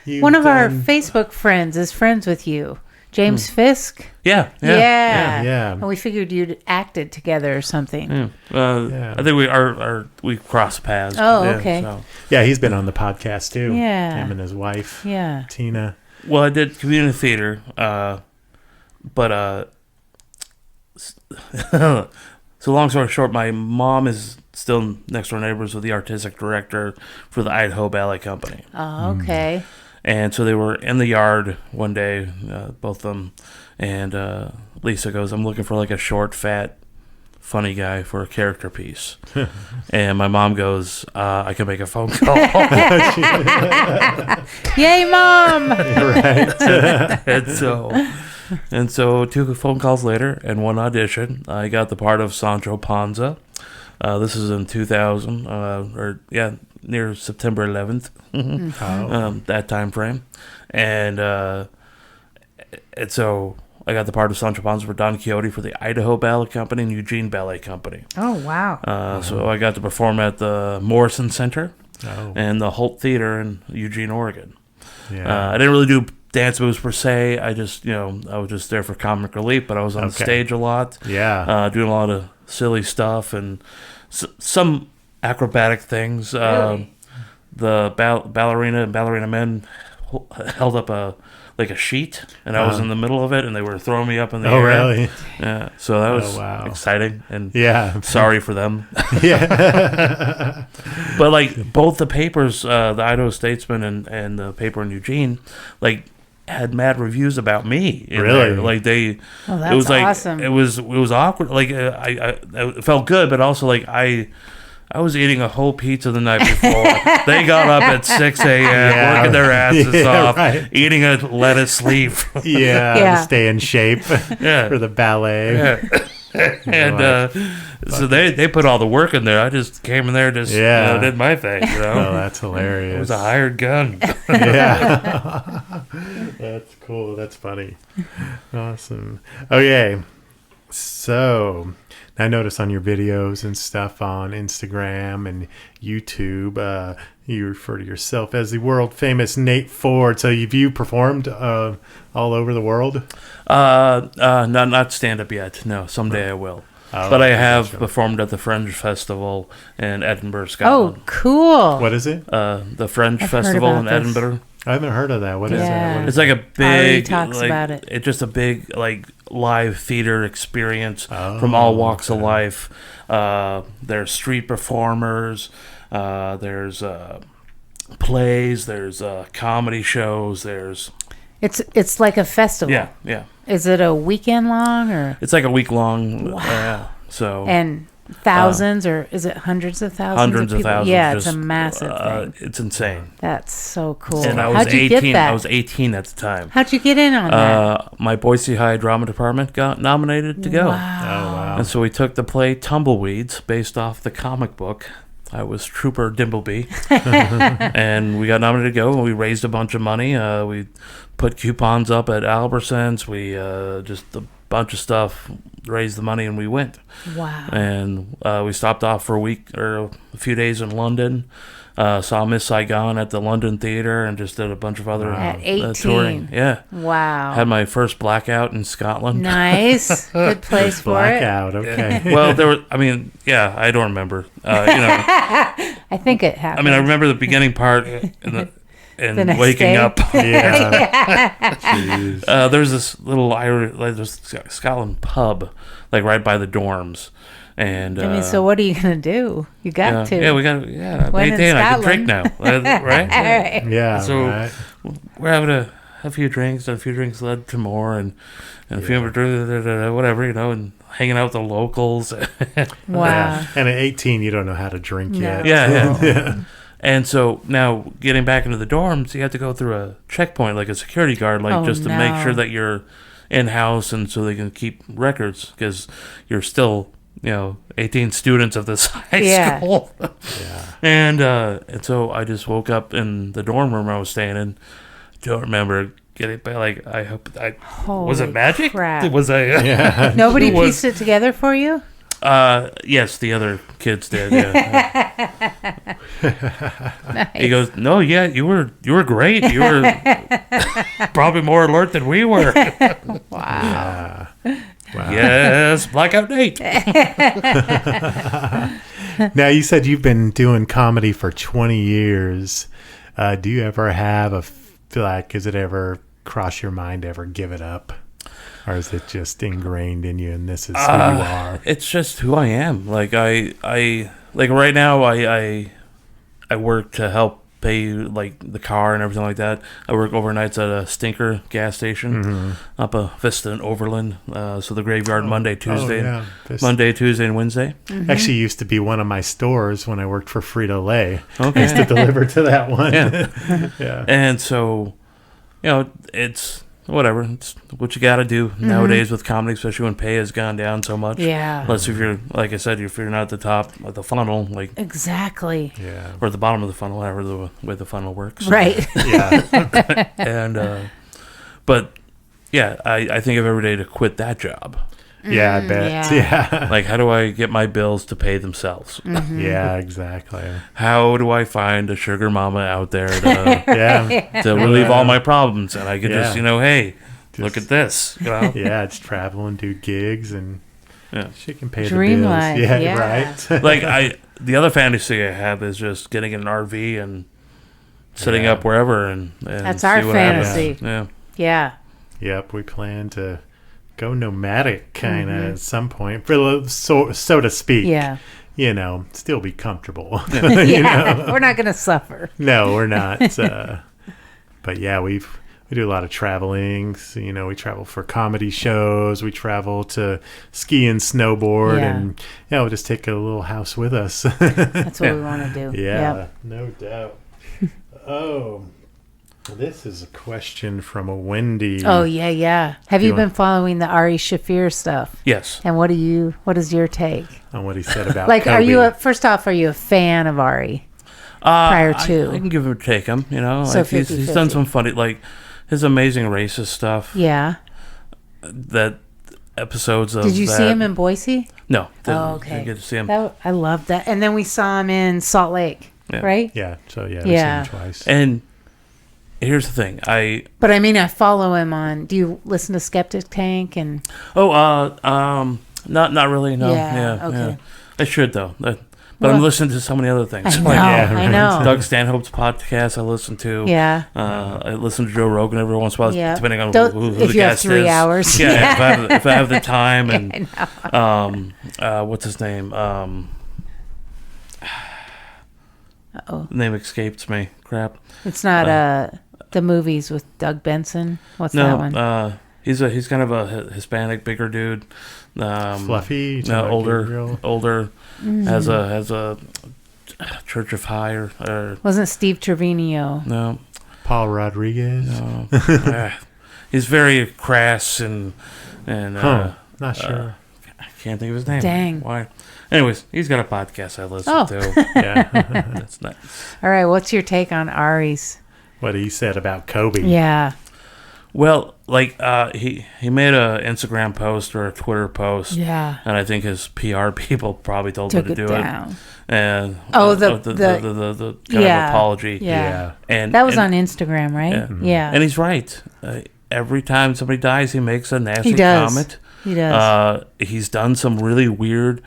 You've One of our done- Facebook friends is friends with you. James Fisk. Yeah. Yeah. And we figured you'd acted together or something. Yeah. I think we crossed paths. Oh, yeah, okay. So. Yeah, he's been on the podcast too. Yeah. Him and his wife. Yeah. Tina. Well, I did community theater, but so long story short, my mom is still next door neighbors with the artistic director for the Idaho Ballet Company. Oh, okay. And so they were in the yard one day, both of them, and Lisa goes, I'm looking for like a short, fat, funny guy for a character piece. And my mom goes, I can make a phone call. Yay, Mom! Right. and so 2 phone calls later and 1 audition, I got the part of Sancho Panza. This is in 2000, near September 11th, that time frame, and so I got the part of Sancho Panza for Don Quixote for the Idaho Ballet Company and Eugene Ballet Company. Oh, wow. So I got to perform at the Morrison Center and the Holt Theater in Eugene, Oregon. Yeah. I didn't really do dance moves per se. I just, I was just there for comic relief, but I was on stage a lot. Yeah. Doing a lot of silly stuff and some acrobatic things. Really? The ballerina and ballerina men held up a sheet, and I was in the middle of it, and they were throwing me up in the air. Oh, really? Yeah. So that was exciting, and sorry for them. Yeah. But like both the papers, the Idaho Statesman and the paper in Eugene, like had mad reviews about me. Really? There. Like they, Oh, that's it was like awesome. it was awkward. Like I it felt good, but also like I was eating a whole pizza the night before. They got up at 6 a.m., working their asses off, eating a lettuce leaf. To stay in shape for the ballet. Yeah. And so they put all the work in there. I just came in there, did my thing. Oh, that's hilarious. It was a hired gun. Yeah. That's cool. That's funny. Awesome. Okay. So I noticed on your videos and stuff on Instagram and YouTube, you refer to yourself as the world famous Nateford. So have you performed all over the world? Not stand up yet. No, someday I will. Oh, but I have performed at the Fringe Festival in Edinburgh, Scotland. Oh, cool. What is it? The Fringe I've Festival heard in about this. Edinburgh. I haven't heard of that. What is that? What It's is like a big, talks about it. It's just a big live theater experience from all walks of life. There's street performers. There's plays. There's comedy shows. There's It's like a festival. yeah. Is it a weekend long or? It's like a week long. Wow. So And thousands or is it hundreds of thousands? hundreds of of people? thousands. Yeah, just, it's a massive thing. It's insane. That's so cool. And I was How'd you 18. get that? I was 18 at the time. How'd you get in on that? My Boise High drama department got nominated to go. Oh, wow. And so we took the play Tumbleweeds based off the comic book. I was Trooper Dimbleby. And we got nominated to go, and we raised a bunch of money. We put coupons up at Albertsons. We just a bunch of stuff, raised the money, and we went. Wow. And we stopped off for a week or a few days in London. Saw Miss Saigon at the London Theater and just did a bunch of other At 18. touring. Yeah. Wow. Had my first blackout in Scotland. Nice. Good place for Blackout. Okay. Well, I don't remember. I think it happened. I remember the beginning part and The next waking day? up. Yeah. Jeez. There's this little there's Scotland pub, right by the dorms. And so what are you going to do? You got to. Yeah, we got When in 18, I can drink Scotland. now. Right? All right. Yeah. So right. we're having a few drinks, and a few drinks led to more, and a few whatever, and hanging out with the locals. Wow. Yeah. And at 18, you don't know how to drink No. yet. Yeah. And so now getting back into the dorms, you have to go through a checkpoint, like a security guard, just to make sure that you're in-house, and so they can keep records, because you're still 18 students of this high school. Yeah. And so I just woke up in the dorm room I was staying in. Don't remember getting back. I hope was it magic? Crap. Was I? Yeah. Nobody pieced it together for you? Yes, the other kids did. Yeah. Nice. He goes, "No, yeah, you were great. You were probably more alert than we were." Wow. Yeah. Wow. Yes, blackout date. Now, you said you've been doing comedy for 20 years. Do you ever have does it ever cross your mind to ever give it up? Or is it just ingrained in you and this is who you are? It's just who I am. I right now I work to help pay the car and everything like that. I work overnights at a Stinker gas station up a Vista in Overland. So the graveyard Monday, Tuesday, and Wednesday. Mm-hmm. Actually used to be one of my stores when I worked for Frito-Lay. Okay. I used to deliver to that one. Yeah. Yeah. And so, it's whatever. It's what you got to do nowadays with comedy, especially when pay has gone down so much. Yeah. Unless if you're, like I said, if you're not at the top of the funnel, like Exactly. Yeah. or at the bottom of the funnel, however the way the funnel works. Right. Yeah. And but yeah, I think of every day to quit that job. Yeah, I bet. Yeah. Like, how do I get my bills to pay themselves? Yeah, exactly. How do I find a sugar mama out there to, Yeah. to relieve all my problems? And I could Yeah. just, hey, look at this. You know? Yeah, it's travel and do gigs, and she can pay Dream the bills. life, Yeah, yeah. right. Like, the other fantasy I have is just getting in an RV and sitting up wherever and That's see our what fantasy. happens. Yeah. Yeah. Yep, we plan to go nomadic kind of at some point, so to speak. Yeah. Still be comfortable. Yeah. We're not going to suffer. No, we're not. But yeah, we do a lot of traveling. So, we travel for comedy shows. We travel to ski and snowboard, and we'll just take a little house with us. That's what we want to do. Yeah, Yep. no doubt. Oh, this is a question from a Wendy. Oh, yeah. Have you been following the Ari Shaffir stuff? Yes. And what is your take? On what he said about Like, Kobe. first off, are you a fan of Ari? Prior to? I can give him a take him, So like he's 50-50. done some funny, like his amazing racist stuff. Yeah. That episodes of Did you that, see him in Boise? No. Oh, okay. Didn't get to see him. I love that. And then we saw him in Salt Lake, right? Yeah, so we've Yeah. seen him twice. And here's the thing. But I mean, I follow him on. Do you listen to Skeptic Tank and? Not really. No. Yeah, okay. Yeah. I should though. But Well, I'm listening to so many other things. I know. I know. Doug Stanhope's podcast I listen to. Yeah. I listen to Joe Rogan every once in a while, Yeah. depending on Don't- who if the you have guest 3 is. hours. Yeah, Yeah. if I have the time. And I what's his name? Uh-oh. Name escapes me. Crap. It's not the movies with Doug Benson. What's that one? No, he's kind of a Hispanic, bigger dude. Fluffy? No, older. Mm-hmm. Has a Church of High or Wasn't Steve Trevino? no. Paul Rodriguez? No. He's very crass and Not sure. I can't think of his name. Dang. Why? Anyways, he's got a podcast I listen Oh. to. Yeah. That's nice. All right. What's your take on Ari's? What he said about Kobe. Yeah. Well, like he made a Instagram post or a Twitter post. Yeah. And I think his PR people probably told Took him to it do down. it. And the kind yeah. of apology. Yeah. And That was and, on Instagram, right? Yeah. Yeah. And he's right. Every time somebody dies, he makes a nasty He does. comment. He does. He's done some really weird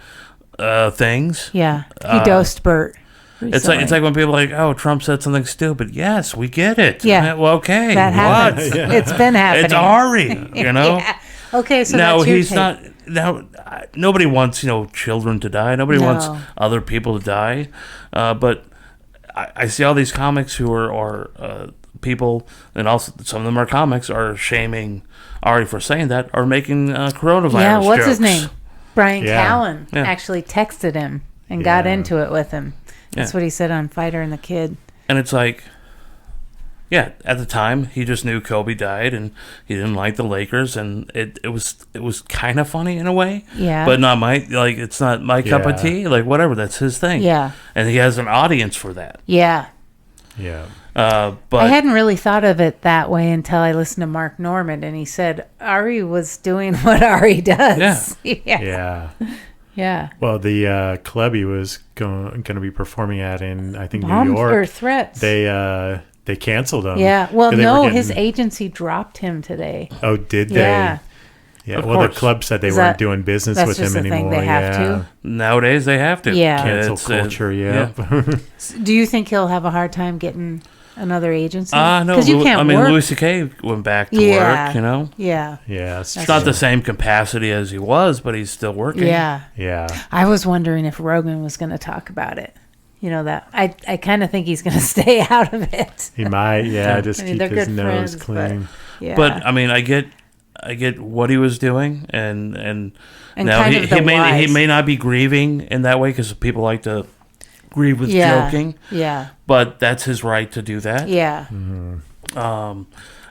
things. Yeah. He dosed Bert. It's like when people are like, oh, Trump said something stupid. Yes, we get it. Yeah. Well, okay. That what? happens. It's been happening. It's Ari, you know? Yeah. Okay, so now that's your he's take. not. Now nobody wants children to die. Nobody wants No. other people to die. But I see all these comics who are people, and also some of them are comics, are shaming Ari for saying that, or making coronavirus Yeah, what's jokes. his name? Brian Yeah. Callen Yeah. actually texted him and got Yeah. into it with him. That's Yeah. what he said on Fighter and the Kid. And it's like, yeah, at the time he just knew Kobe died, and he didn't like the Lakers, and it was kind of funny in a way. Yeah. But not it's not my cup of Yeah. tea. Like whatever, that's his thing. Yeah. And he has an audience for that. Yeah. Yeah. But I hadn't really thought of it that way until I listened to Mark Norman, and he said Ari was doing what Ari does. Yeah. Yeah. Yeah. Well, the club he was going to be performing at in, I think, Bombs New York, or threats. they canceled him. Yeah. Well, 'Cause they no, were his getting- agency dropped him today. Oh, did Yeah. they? Yeah. Of Well, the course. club said they Is weren't that- doing business that's with just him the thing, anymore. they have to? nowadays they have to. Yeah. Cancel It's, culture. Yeah. Do you think he'll have a hard time getting another agency? No. Because you can't work. Louis C.K. went back to Yeah. work. You know, Yeah. Yeah. It's it's not the same capacity as he was, but he's still working. Yeah. Yeah. I was wondering if Rogan was going to talk about it. That I kind of think he's going to stay out of it. He might. Yeah. Just I mean, keep they're his good nose friends, clean. Yeah. But I mean, I get what he was doing, and now kind he of the whys. may not be grieving in that way because people like to grieve with Yeah. joking, Yeah. but that's his right to do that. Yeah. Mm-hmm.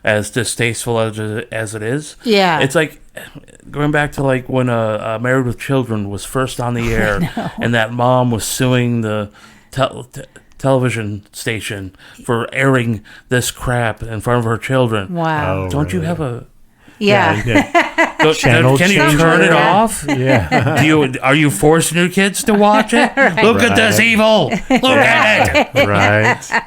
as distasteful as it is. Yeah. It's like going back to like when Married with Children was first on the air, and that mom was suing the television station for airing this crap in front of her children. Wow. Oh, Don't you really? have a... Yeah. Can you turn it off? Yeah. Are you forcing your kids to watch it? Look at this evil. Look at it. Right.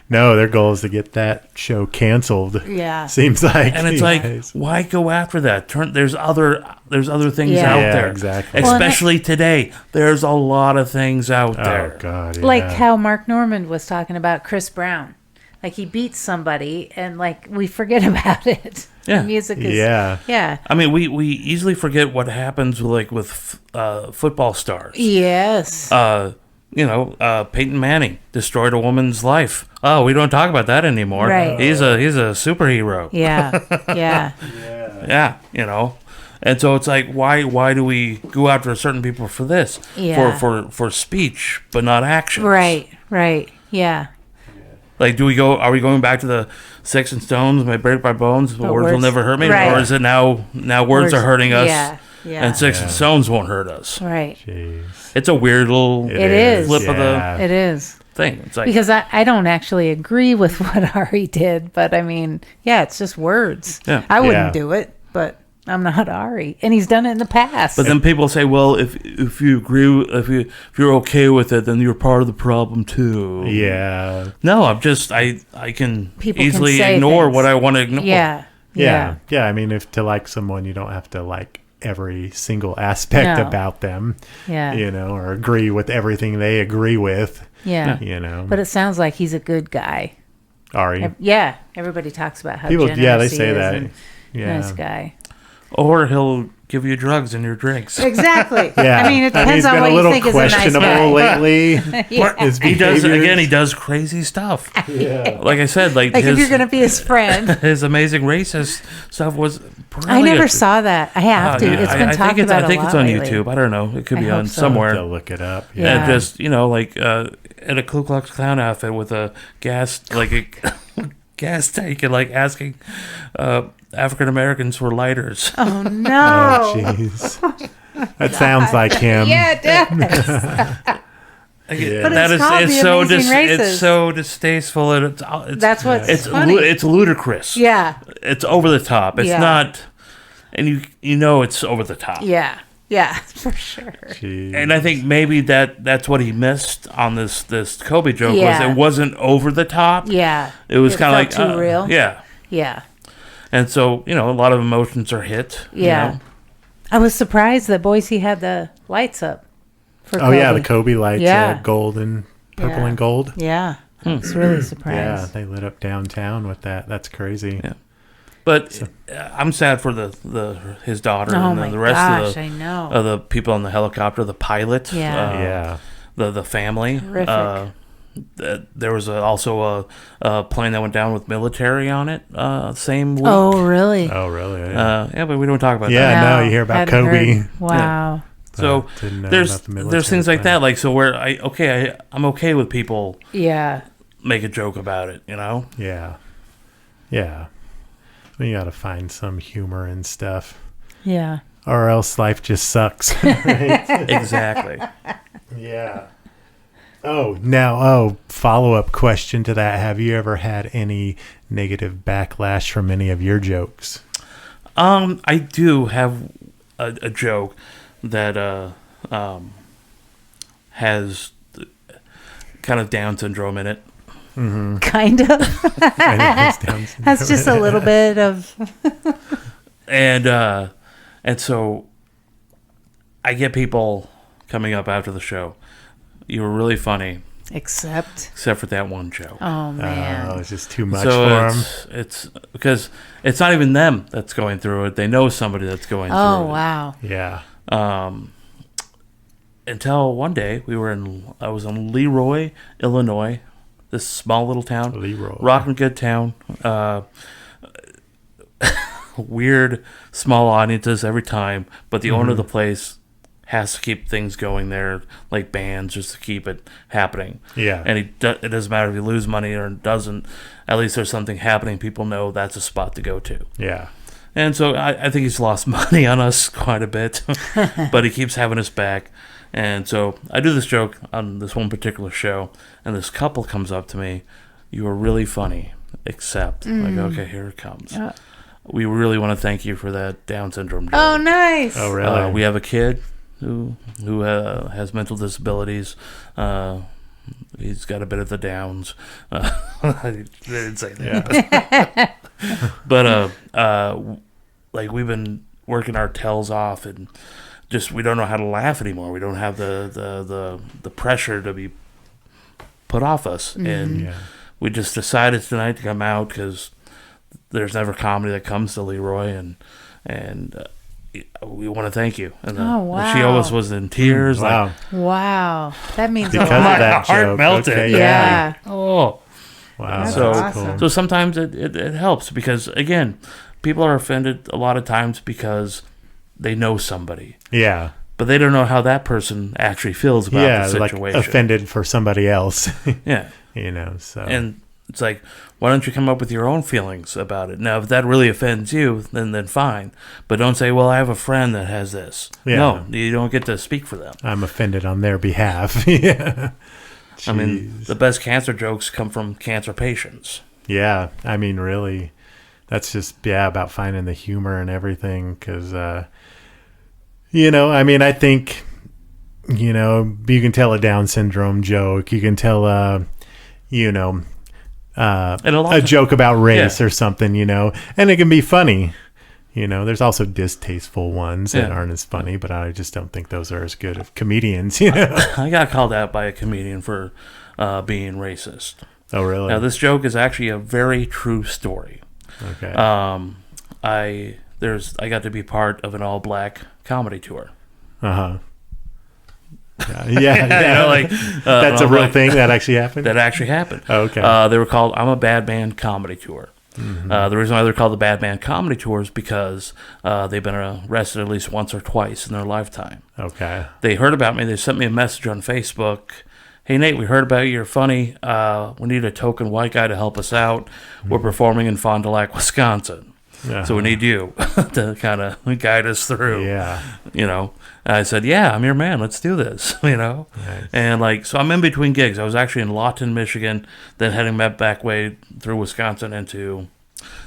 No, their goal is to get that show canceled. Yeah. Seems like. And it's like, why go after that? There's other things out there. Exactly. Especially today. There's a lot of things out there. Oh God. Yeah. Like how Mark Norman was talking about Chris Brown. Like he beats somebody and like we forget about it. Yeah. The music is Yeah. I mean, we easily forget what happens with football stars. Yes. Peyton Manning destroyed a woman's life. Oh, we don't talk about that anymore. Right. He's a superhero. Yeah. Yeah, And so it's like, why do we go after certain people for this? Yeah. For speech, but not action. Right. Yeah. Like, are we going back to the Sticks and Stones, may break my bones, but words will never hurt me? Right. Or is it now words are hurting us? Yeah. And Sticks and Stones won't hurt us. Right. Jeez. It's a weird little It is. flip of the It is. thing. It's like, Because I don't actually agree with what Ari did, but I mean, yeah, it's just words. Yeah. I wouldn't do it, but I'm not Ari, and he's done it in the past. but then people say, well, if you agree, if you're okay with it, then you're part of the problem too. Yeah. No, I'm just I can People easily can say ignore things. what I want to ignore. Yeah. Yeah. I mean, if to like someone, you don't have to like every single aspect No. about them. Yeah. Or agree with everything they agree with. Yeah. But But it sounds like he's a good guy. Ari. Yeah. Everybody talks about how People, generous they he say is that. and Yeah. nice guy. Or he'll give you drugs in your drinks. Exactly. Yeah. I mean, it depends he's on been what a you little think is a nice questionable guy. lately. His He behaviors. does crazy stuff. Yeah. Like I said, Like if you're gonna be his friend. his amazing racist stuff was brilliant. I never saw that. I have to. It's been talked about I think a it's lot on lately. YouTube. I don't know. It could be I on hope so. somewhere. They'll look it up. Yeah. And just in a Ku Klux Klan outfit with a gas gas tank and like asking African Americans for lighters. Oh Oh, no. jeez. That sounds like him. Yeah, it does. Yeah. But it's called The Amazing Races. It's so distasteful, and it's That's what's it's funny. it's ludicrous. Yeah. It's over the top. It's Yeah. not, and you know it's over the top. Yeah. Yeah, for sure. Jeez. And I think maybe that's what he missed on this Kobe joke Yeah. was it wasn't over the top. Yeah. It was kind of like felt too real. Yeah. Yeah. And so, a lot of emotions are hit. Yeah. I was surprised that Boise had the lights up for Oh, yeah, the Kobe. Kobe lights, Yeah. gold and purple Yeah. and gold. Yeah. I was really Yeah, surprised. they lit up downtown with that. That's crazy. Yeah. But I'm sad for his daughter Oh and my the rest gosh, of I know. the people on the helicopter, the pilot, Yeah. Yeah. the family. Horrific. There was also a plane that went down with military on it. Same week. Oh, really? Oh, really? Yeah, but we don't talk about that. Yeah, no, you hear about hadn't Kobe. heard. Wow. So Didn't know there's about the military there's things like plane. that, like so where I'm okay with people Yeah. make a joke about it, Yeah. Yeah. You got to find some humor and stuff, Yeah. or else life just sucks. Exactly. Yeah. Follow-up question to that. Have you ever had any negative backlash from any of your jokes? I do have a joke that has kind of Down syndrome in it. Kind of. I know it's Down syndrome. That's just a little bit of. And so I get people coming up after the show. You were really funny, Except. except for that one joke. Oh, man. Oh, it's just too much So for them. it's because it's not even them that's going through it. They know somebody that's going through Oh, it. wow. Yeah. Until one day I was in Leroy, Illinois, this small little town, Leroy. rockin' good town. Weird small audiences every time, but the owner of the place has to keep things going there, like bands, just to keep it happening. Yeah. And it doesn't matter if you lose money or it doesn't. At least there's something happening. People know that's a spot to go to. Yeah. And so I think he's lost money on us quite a bit, but he keeps having us back. And so I do this joke on this one particular show, and this couple comes up to me. You are really funny, except, like, okay, here it comes. We really want to thank you for that Down syndrome joke. Oh, nice. Oh, really? We have a kid who has mental disabilities. He's got a bit of the Downs. I didn't say that. Yeah. But like, we've been working our tails off, and just we don't know how to laugh anymore. We don't have the pressure to be put off us, and we just decided tonight to come out because there's never comedy that comes to Leroy, and we want to thank you. And wow. She almost was in tears. Wow. Wow. That means Because a of lot. that My heart joke. melted. Okay, Yeah. Oh. Wow. That's So, awesome. so sometimes it helps because, again, people are offended a lot of times because they know somebody. Yeah. But they don't know how that person actually feels about the like situation. offended for somebody else. Yeah. So. And it's like, why don't you come up with your own feelings about it? Now, if that really offends you, then fine. But don't say, well, I have a friend that has this. Yeah. No, you don't get to speak for them. I'm offended on their behalf. Yeah. I mean, the best cancer jokes come from cancer patients. Yeah. I mean, really, that's just, about finding the humor and everything. Because, I mean, I think, you can tell a Down syndrome joke. You can tell, a joke about race or something, and it can be funny. There's also distasteful ones that aren't as funny, but I just don't think those are as good of comedians, I got called out by a comedian for being racist. Oh, really? Now, this joke is actually a very true story. Okay. I got to be part of an all-black comedy tour. Uh-huh. Yeah. That's a real thing that actually happened? That actually happened. Oh, okay. They were called I'm a Bad Man Comedy Tour. Mm-hmm. The reason why they're called the Bad Man Comedy Tour is because they've been arrested at least once or twice in their lifetime. Okay. They heard about me. They sent me a message on Facebook. Hey, Nate, we heard about you. You're funny. We need a token white guy to help us out. We're performing in Fond du Lac, Wisconsin. Uh-huh. So we need you to kind of guide us through. Yeah. And I said, yeah, I'm your man. Let's do this, Nice. And so I'm in between gigs. I was actually in Lawton, Michigan, then heading back way through Wisconsin into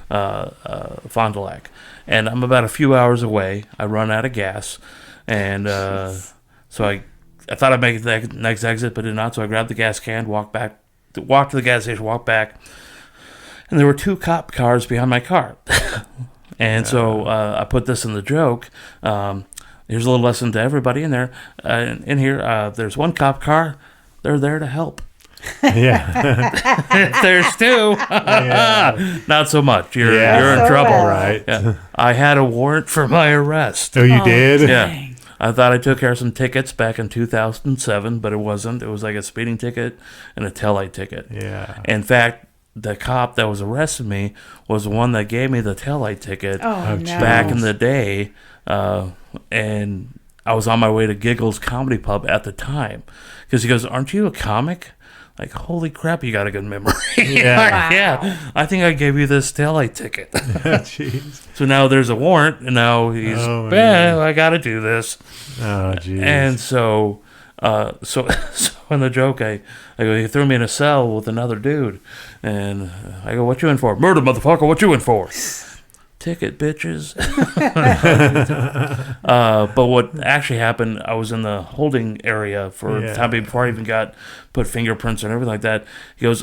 Fond du Lac. And I'm about a few hours away. I run out of gas. And so I thought I'd make the next exit, but did not. So I grabbed the gas can, walked to the gas station, walked back. And there were 2 cop cars behind my car. And so I put this in the joke. Here's a little lesson to everybody in there. In here, there's 1 cop car. They're there to help. Yeah. There's 2. Not so much. You're in trouble. Right. Yeah. I had a warrant for my arrest. Oh, you did? Yeah. Dang. I thought I took care of some tickets back in 2007, but it wasn't. It was like a speeding ticket and a taillight ticket. Yeah. In fact, the cop that was arresting me was the one that gave me the taillight ticket back in the day. And I was on my way to Giggles Comedy Pub at the time. Because he goes, aren't you a comic? Like, holy crap, you got a good memory. Yeah. Yeah. I think I gave you this taillight ticket. Jeez. So now there's a warrant, and now he's, I got to do this. Oh, jeez. And so in the joke, I go, he threw me in a cell with another dude. And I go, what you in for? Murder, motherfucker, what you in for? Ticket, bitches. But what actually happened, I was in the holding area for time before I even put fingerprints and everything like that. He goes,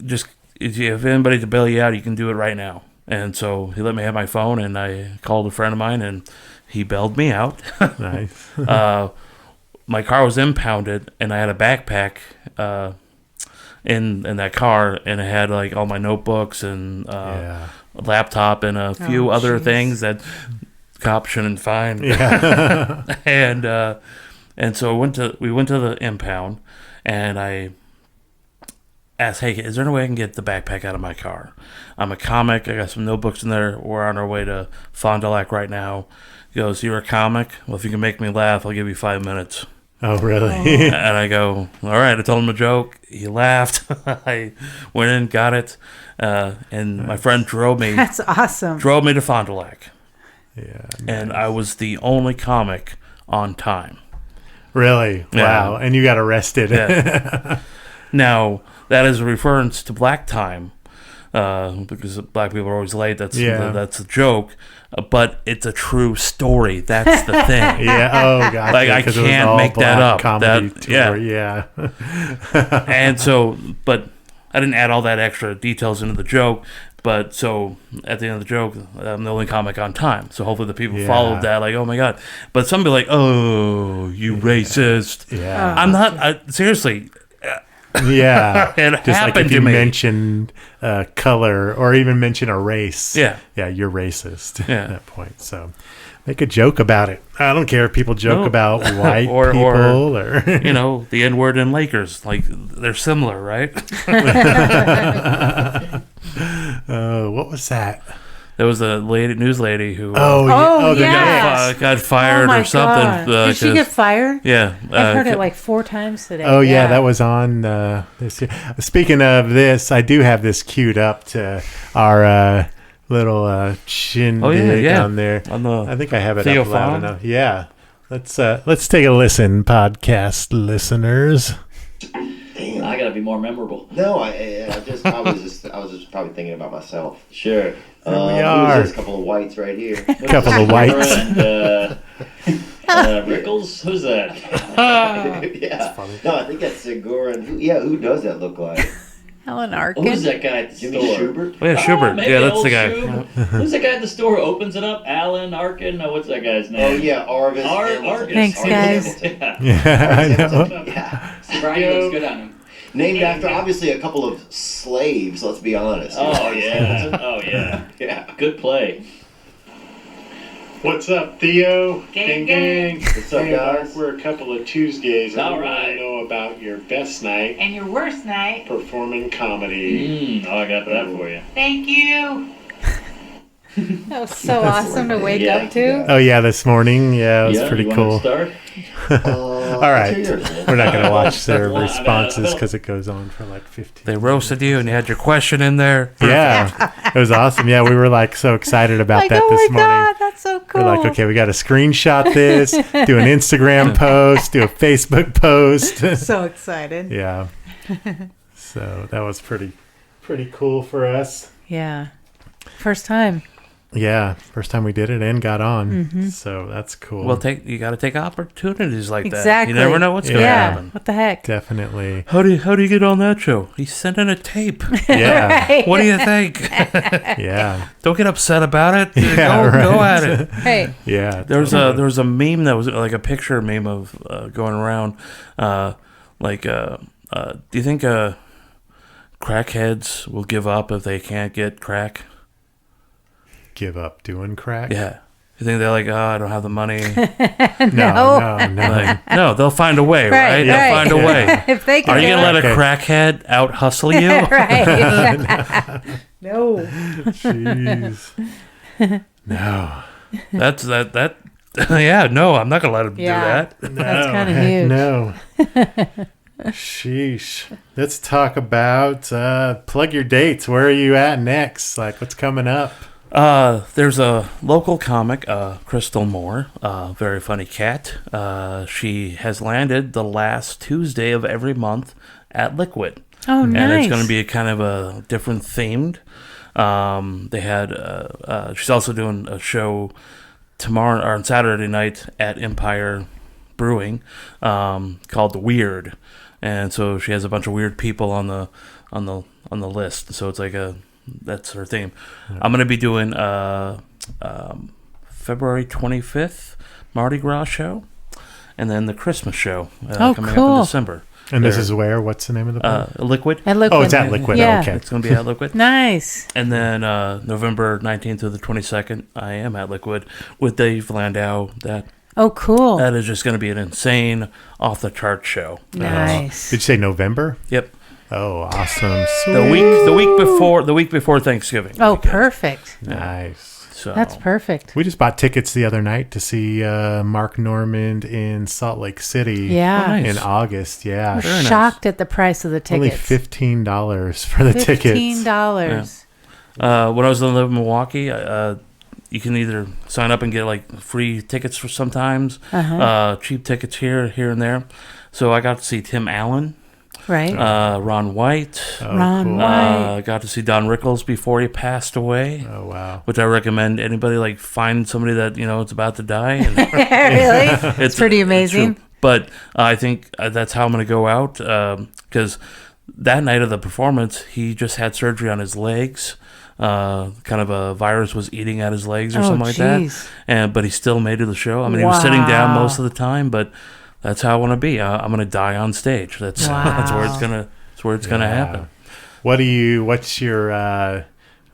just if you have anybody to bail you out, you can do it right now. And so he let me have my phone, and I called a friend of mine, and he bailed me out. Nice. My car was impounded, and I had a backpack in that car, and it had like all my notebooks and a laptop and a few other things that cops shouldn't find. Yeah. And so we went to the impound, and I asked, hey, is there any way I can get the backpack out of my car? I'm a comic. I got some notebooks in there. We're on our way to Fond du Lac right now. He goes, you're a comic? Well, if you can make me laugh, I'll give you 5 minutes. Oh, really? And I go, all right. I told him a joke. He laughed. I went in, got it. And my friend drove me. That's awesome. Drove me to Fond du Lac. Yeah. Nice. And I was the only comic on time. Really? Wow. And you got arrested. Yeah. Now, that is a reference to black time, because black people are always late. That's a joke, but it's a true story. That's the thing. Yeah. Oh, God. Like, I can't make that up. Yeah. And so, but I didn't add all that extra details into the joke. But so at the end of the joke, I'm the only comic on time. So hopefully the people followed that, like, oh my God. But some be like, oh, you racist. Yeah. I'm not, seriously. Yeah. It just happened like if to you me. mention color or even mention a race. Yeah. Yeah, you're racist Yeah. at that point. So make a joke about it. I don't care if people joke about white or people or you know, the N-word in Lakers. Like, they're similar, right? what was that? There was a news lady who got fired or something. Did she get fired? Yeah. I've heard it like 4 times today. Oh, yeah, that was on this. Speaking of this, I do have this queued up to our little shindig on there. I think I have it up loud enough. Yeah. Let's take a listen, podcast listeners. Damn. I gotta be more memorable. No, I was just probably thinking about myself. Sure. We are. Who's this? A couple of whites right here. Couple of whites. And Rickles? Who's that? Yeah. That's funny. No, I think that's Segura. And who does that look like? Helen Arkin. Who's that guy at the Jimmy store? Schubert? Oh, yeah, Schubert. Maybe Yeah, that's old the guy. Who's that guy at the store who opens it up? Alan Arkin? No, what's that guy's name? Oh, yeah, Arvis. Arvis. Thanks, guys. Yeah. I know. Yeah. Brian looks good on him. Named after, obviously, a couple of slaves, let's be honest. Oh, yeah. Oh, yeah. Yeah. Good play. What's up, Theo? Gang, gang. What's up, Hey, Mark, guys? we're a couple of Tuesdays, and All we want right. to know about your best night And your worst night. performing comedy. Oh, I got that for you. Thank you. That was so awesome to wake Yeah. up to. Oh, yeah, this morning. Yeah, it was pretty you cool. Start? All right. We're not going to watch their responses because it goes on for like 15 They roasted you and you had your question in there. Yeah, it was awesome. Yeah, we were like so excited about Like, that oh this my morning. God, that's so cool. We're like, okay, we got to screenshot this, do an Instagram post, do a Facebook post. So excited. Yeah. So that was pretty cool for us. Yeah. First time. Yeah, first time we did it and got on. So that's cool. Well, you got to take opportunities like that. Exactly. You never know what's going to Yeah. happen. What the heck? Definitely. How do you get on that show? He sent in a tape. Yeah. Right. What do you think? Yeah. Don't get upset about it. Yeah, Go at it. Hey. Yeah. There was a meme that was like a picture meme of going around. Do you think crackheads will give up if they can't get crack? Give up doing crack? Yeah. You think they're like, oh, I don't have the money? No. Like, no, they'll find a way, right? They'll Right. find a way. If they can Are you do gonna let it. a crackhead out hustle you? Right. No. Jeez. No. That's that. Yeah, no, I'm not gonna let him Yeah. do that. That's No, kinda heck huge. No. Sheesh. Let's talk about plug your dates. Where are you at next? Like, what's coming up? There's a local comic, Crystal Moore, very funny cat. She has landed the last Tuesday of every month at Liquid. Oh, nice. And it's going to be a kind of a different themed. They had, she's also doing a show tomorrow or on Saturday night at Empire Brewing, called The Weird. And so she has a bunch of weird people on the list. So it's like that's her theme. I'm going to be doing February 25th Mardi Gras show, and then the Christmas show coming cool. up in December. And this is where? What's the name of the place? Liquid. At Liquid. Oh, it's at Liquid. Yeah. Okay. It's going to be at Liquid. Nice. And then November 19th through the 22nd, I am at Liquid with Dave Landau. Oh, cool. That is just going to be an insane, off-the-chart show. Nice. Did you say November? Yep. Oh, awesome! Sweet. The week before Thanksgiving. Oh, perfect. Nice. So That's perfect. We just bought tickets the other night to see Mark Normand in Salt Lake City. Yeah. Oh, nice. In August. Yeah. Very nice. Shocked at the price of the Only tickets. $15 for the tickets. $15. When I was in Milwaukee, you can either sign up and get like free tickets for sometimes, cheap tickets here and there. So I got to see Tim Allen, Right. Ron White. Oh, Ron cool. White. Got to see Don Rickles before he passed away. Oh, wow. Which I recommend anybody like find somebody that is about to die. And Really? It's pretty amazing. True. But I think that's how I'm going to go out because that night of the performance, he just had surgery on his legs. Kind of a virus was eating at his legs or something like that. But he still made it to the show. I mean, he was sitting down most of the time, but that's how I want to be. I'm going to die on stage. That's where it's gonna happen. What's your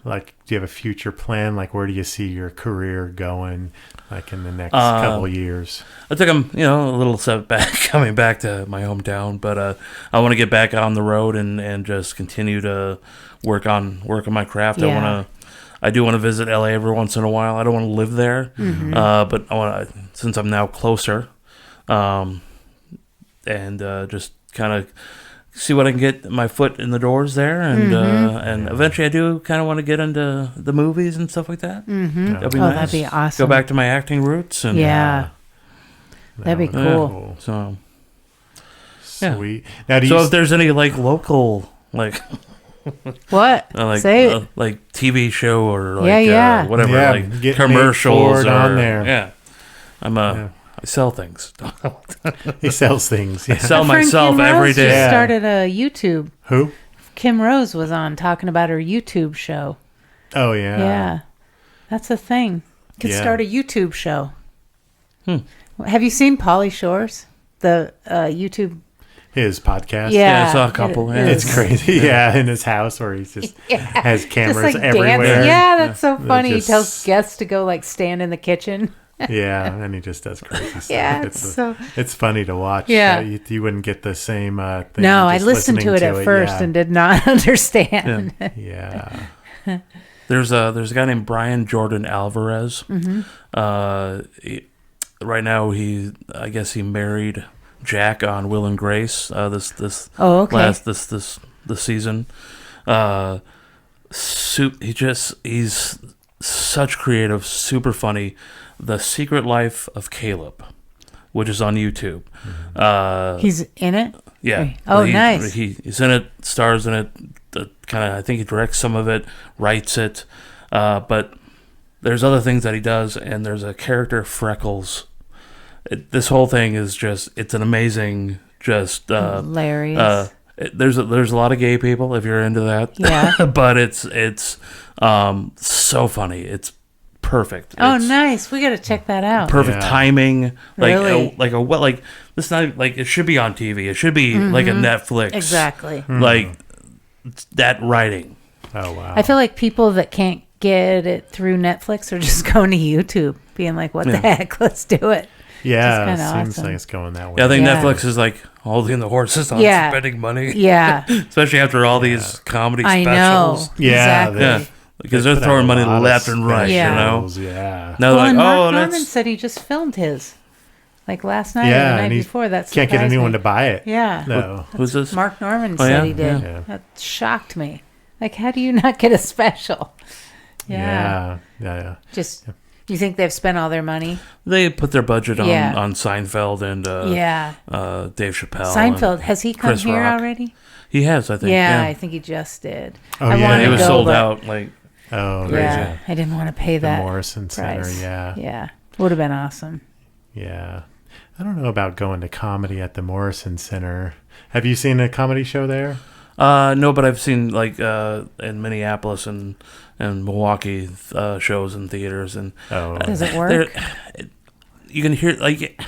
like? Do you have a future plan? Like, where do you see your career going? Like in the next couple years? I took a little setback coming back to my hometown, but I want to get back on the road and just continue to work on my craft. Yeah. I do want to visit LA every once in a while. I don't want to live there, but I want to, since I'm now closer, and just kind of see what I can get my foot in the doors there, and eventually I do kind of want to get into the movies and stuff like that. Mm-hmm. That'd be nice. That'd be awesome. Go back to my acting roots, and that'd be cool. So sweet. Now, if there's any like local like what say it. Like TV show or like whatever, like commercials or, on there. Yeah, I sell things. He sells things. Yeah. I sell myself every day. Just started a YouTube. Who? Kim Rose was on talking about her YouTube show. Oh yeah. Yeah, that's a thing. Could start a YouTube show. Have you seen Pauly Shore's the YouTube? His podcast. Yeah, I saw a couple. It's crazy. Yeah, in his house where he's just has cameras just like everywhere. Dancing. Yeah, that's so funny. He tells guests to go like stand in the kitchen. Yeah, and he just does crazy stuff. Yeah, it's funny to watch. Yeah, you wouldn't get the same thing. No, I listened to it at first and did not understand. Yeah. There's a guy named Brian Jordan Alvarez. Right now, I guess he married Jack on Will and Grace. This season. He's such creative, super funny. The Secret Life of Caleb, which is on YouTube. He's in it? Yeah. Nice. He's in it, stars in it, I think he directs some of it, writes it. But there's other things that he does, and there's a character, Freckles. This whole thing is it's an amazing, hilarious. There's a lot of gay people if you're into that. Yeah. But it's so funny. It's perfect. Oh, nice. We got to check that out. Perfect timing. Really? This not like it should be on TV. It should be like a Netflix. Exactly. Like that writing. Oh wow. I feel like people that can't get it through Netflix are just going to YouTube, being like, "What the heck? Let's do it." Yeah, it seems like it's going that way. Yeah, I think Netflix is like holding the horses on spending money. Yeah. Especially after all these comedy specials. I know. Yeah, exactly. Because they're throwing money left and right, you know? Yeah. Now Mark Norman said he just filmed his. Like last night or the night before. That can't get anyone to buy it. Yeah. No. Who's this? Mark Norman said he did. Yeah. That shocked me. Like, how do you not get a special? Yeah. Just, you think they've spent all their money? They put their budget on Seinfeld and Dave Chappelle. Seinfeld, has he come here already? He has, I think. Yeah, I think he just did. Oh, yeah. He was sold out. Like, crazy. Yeah, I didn't want to pay that. The Morrison price. Center, Yeah. Would have been awesome. Yeah. I don't know about going to comedy at the Morrison Center. Have you seen a comedy show there? No, but I've seen like in Minneapolis and Milwaukee shows in theaters. And does it work? You can hear like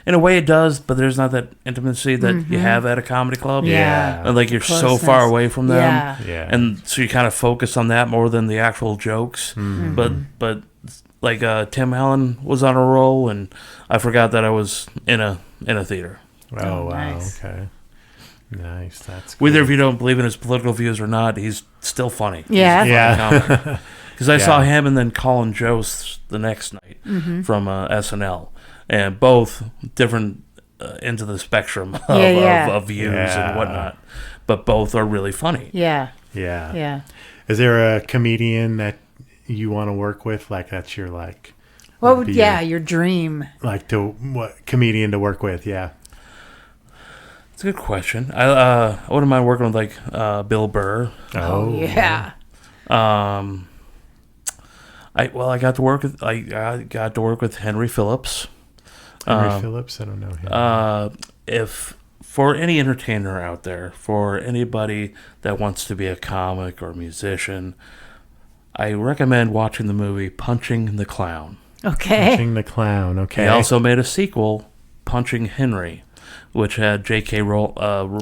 in a way it does, but there's not that intimacy that you have at a comedy club. Yeah, and like you're so far away from them. Yeah. And so you kind of focus on that more than the actual jokes. But like Tim Allen was on a roll, and I forgot that I was in a theater. Oh wow! Nice. Okay. Nice. That's cool. Whether if you don't believe in his political views or not, he's still funny. Yeah. Yeah. Because I saw him and then Colin Jost the next night from SNL, and both different ends of the spectrum of views and whatnot, but both are really funny. Yeah. Yeah. Yeah. Is there a comedian that you want to work with? Like that's your like. What would your dream? Like what comedian to work with? Yeah. It's a good question. I wouldn't mind working with like Bill Burr. Oh yeah. I got to work with Henry Phillips. Henry Phillips. I don't know him. If for any entertainer out there, for anybody that wants to be a comic or musician, I recommend watching the movie Punching the Clown. Okay. Punching the Clown. Okay. He also made a sequel, Punching Henry, which had J.K. Rowling. What's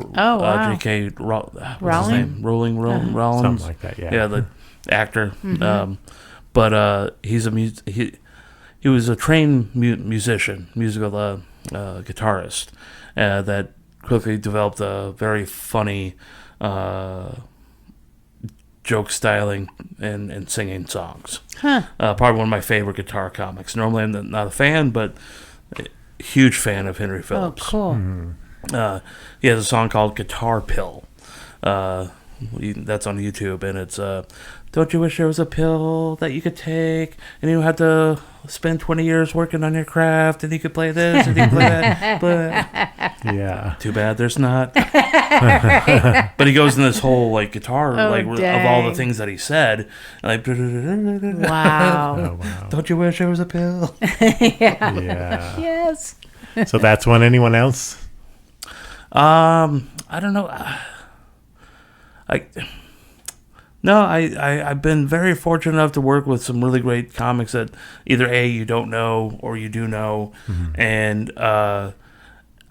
his name? Rowling. Something like that. Yeah. Yeah, the actor. But he was a trained musician, musical guitarist that quickly developed a very funny joke styling and singing songs. Probably one of my favorite guitar comics. Normally I'm not a fan, but a huge fan of Henry Phillips. Oh, cool. He has a song called Guitar Pill. That's on YouTube, and it's don't you wish there was a pill that you could take and you don't have to spend 20 years working on your craft and you could play this and you could play that, but Yeah. too bad there's not. But he goes in this whole like guitar of all the things that he said, like Wow. Oh, wow. don't you wish there was a pill? Yeah. Yes. So that's one. Anyone else? I don't know. I've been very fortunate enough to work with some really great comics that either you don't know or you do know, and I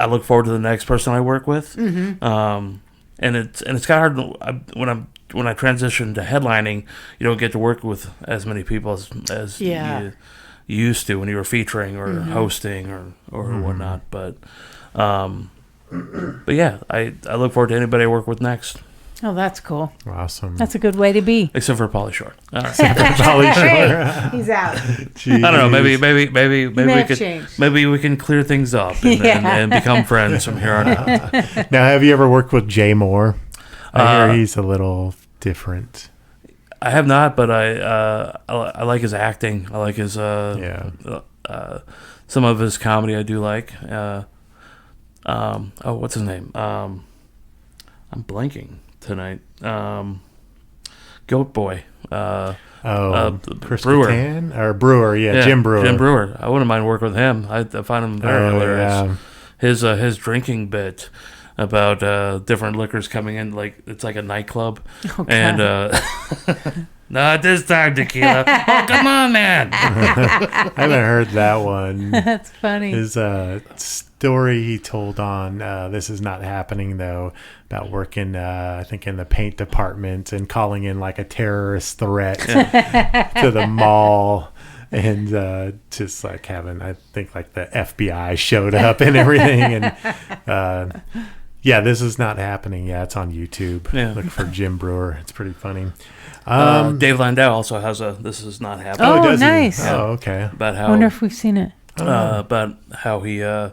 look forward to the next person I work with. And it's kind of hard when I transition to headlining. You don't get to work with as many people as you used to when you were featuring or hosting or whatnot. But yeah, I look forward to anybody I work with next. Oh, that's cool. Awesome. That's a good way to be. Except for Pauly Shore. All right. Pauly Shore. He's out. I don't know. Maybe we can clear things up and become friends from here on out. Now, have you ever worked with Jay Moore? I hear he's a little different. I have not, but I like his acting. I like his some of his comedy. I do like. What's his name? I'm blanking tonight. Goat Boy. Chris Brewer. Kattan? Or Brewer, yeah, Jim Brewer. Jim Brewer. I wouldn't mind working with him. I find him very hilarious. Yeah. His drinking bit about different liquors coming in, like it's like a nightclub, and not this time, tequila. Oh, come on, man! I haven't heard that one. That's funny. His story he told on This Is Not Happening, though, about working, I think, in the paint department and calling in like a terrorist threat to the mall. And just like having, I think, like the FBI showed up and everything. And yeah, This Is Not Happening. Yeah, it's on YouTube. Yeah. Look for Jim Brewer. It's pretty funny. Dave Landau also has a This Is Not Happening. Oh, does he? nice. Oh, okay. About how I wonder if we've seen it. about how he was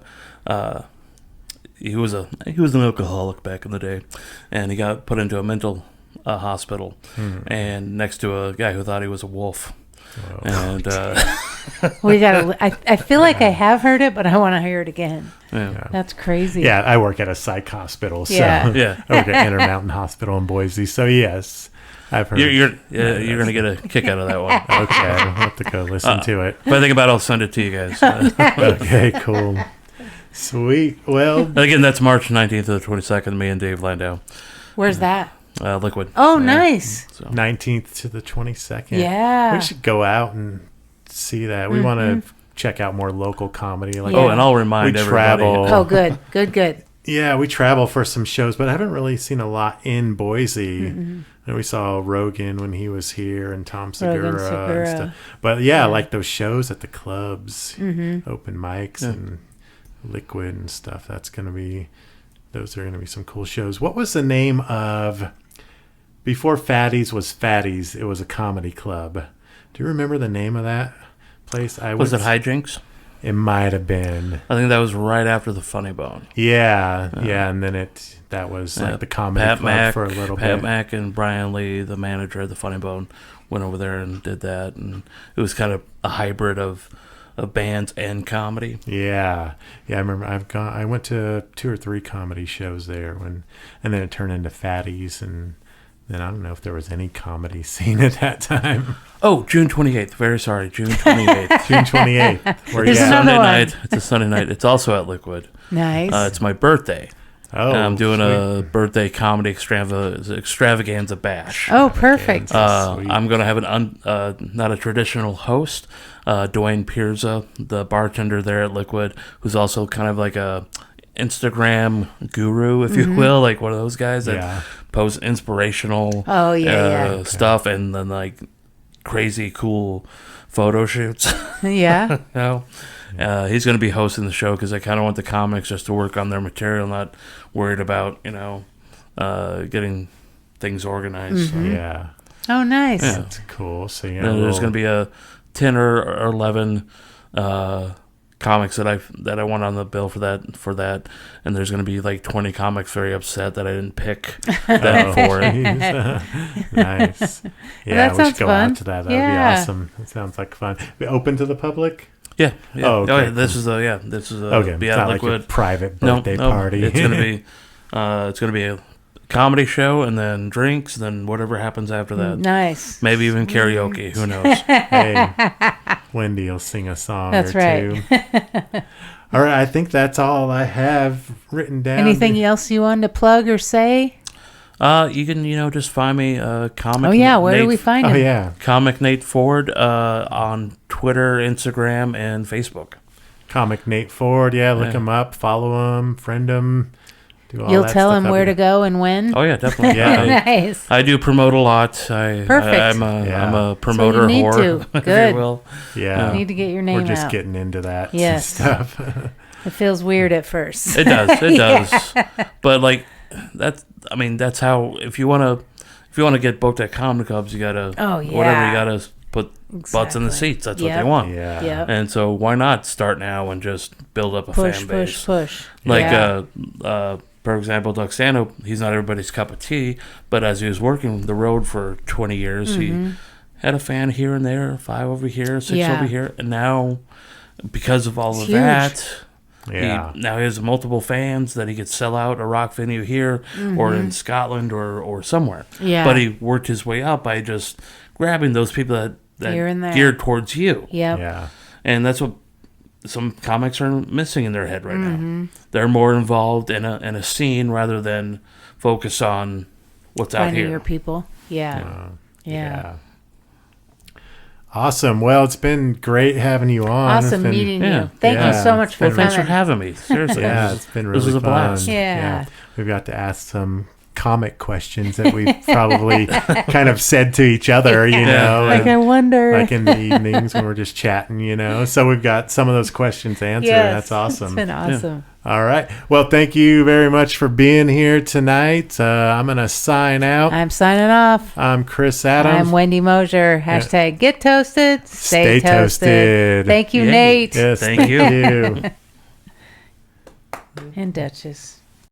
an alcoholic back in the day, and he got put into a mental hospital, and next to a guy who thought he was a wolf. Oh. And We gotta. I feel like I have heard it, but I want to hear it again. yeah. That's crazy. Yeah, I work at a psych hospital. So Yeah. Yeah. I work at Intermountain Hospital in Boise. So yes, I've heard. You're gonna get a kick out of that one. Okay, I'll have to go listen to it. If I think about it, I'll send it to you guys. Okay, cool. Sweet. Well, Again, that's March 19th to the 22nd, me and Dave Landau. Where's that? Liquid. Oh, nice. So. 19th to the 22nd. Yeah. We should go out and see that. We want to check out more local comedy. Like, Oh, and I'll remind we everybody. travel. Oh, good. Yeah, we travel for some shows, but I haven't really seen a lot in Boise. And we saw Rogan when he was here and Tom Segura. Rogan, Segura. And stuff. But yeah, like those shows at the clubs, open mics and Liquid and stuff. That's those are going to be some cool shows. What was the name of, before Fatty's was Fatty's, it was a comedy club. Do you remember the name of that place? Was it Hijinks? It might have been. I think that was right after the Funny Bone. Yeah, and then that was like the comedy club for a little bit. Pat Mack and Brian Lee, the manager of the Funny Bone, went over there and did that, and it was kind of a hybrid of bands and comedy. Yeah. I remember I went to 2 or 3 comedy shows there and then it turned into Fatty's, and then I don't know if there was any comedy scene at that time. Oh, June 28th. Very sorry, June 28th. June 28th. Where There's you at? another one. Night. It's a Sunday night. It's also at Liquid. Nice. It's my birthday. Oh, I'm doing sweet. a birthday comedy extravaganza bash. Oh, perfect. Sweet. I'm going to have not a traditional host, Dwayne Pierza, the bartender there at Liquid, who's also kind of like a Instagram guru, if you will, like one of those guys that posts inspirational stuff and then like crazy cool photo shoots. Yeah. He's going to be hosting the show because I kind of want the comics just to work on their material, not worried about, getting things organized. So. Yeah. Oh, nice. Yeah. That's cool. So There's going to be a 10 or 11 comics that I want on the bill for that, and there's going to be like 20 comics very upset that I didn't pick them for it. Nice. Yeah, that we should sounds go fun. out to that. That would be awesome. That sounds like fun. Open to the public? Yeah. Oh, okay. This is a Okay. be It's at not Liquid. like a private birthday party. It's gonna be a comedy show and then drinks, and then whatever happens after that. Nice. Maybe even karaoke. Who knows? Hey, Wendy will sing a song That's or right. two. All right, I think that's all I have written down. Anything else you wanted to plug or say? You can just find me comic. Oh, yeah. Where do we find him? Oh, yeah. Comic Nateford on Twitter, Instagram, and Facebook. Comic Nateford. Yeah, look him up, follow him, friend him. You'll tell him where to go and when? Oh, yeah, definitely. Yeah. Nice. I do promote a lot. Perfect. I'm a promoter So you need whore. to. If Good. you will. Yeah. You need to get your name We're just out. getting into that Yes. stuff. It feels weird at first. It does. It does. But like that's how if you want to get booked at comedy clubs, you gotta whatever you gotta put butts in the seats. That's what they want. Yeah. Yep. And so why not start now and just build up a fan base? Push. Like for example, Doug Stanhope, he's not everybody's cup of tea, but as he was working the road for 20 years, he had a fan here and there, 5 over here, 6 over here, and now because of all of that, now he has multiple fans that he could sell out a rock venue here or in Scotland or somewhere. Yeah. But he worked his way up by just grabbing those people that Here and there. geared towards you. Yep. Yeah. And that's what some comics are missing in their head right now. They're more involved in a scene rather than focus on what's out Finding here. your people. Yeah. Awesome. Well, it's been great having you on. Awesome meeting you. Thank you so much for Well, thanks for coming. having me. Seriously. It's been really this was a fun. blast. Yeah. We've got to ask some comic questions that we've probably kind of said to each other, Like, I wonder. like in the evenings when we're just chatting, So we've got some of those questions answered. Yes, That's awesome. It's been awesome. All right. Well, thank you very much for being here tonight. I'm going to sign out. I'm signing off. I'm Chris Adams. I'm Wendy Mosier. Hashtag get toasted. Stay toasted. Thank you, Yeah. Nate. Yes, Thank you. And Duchess.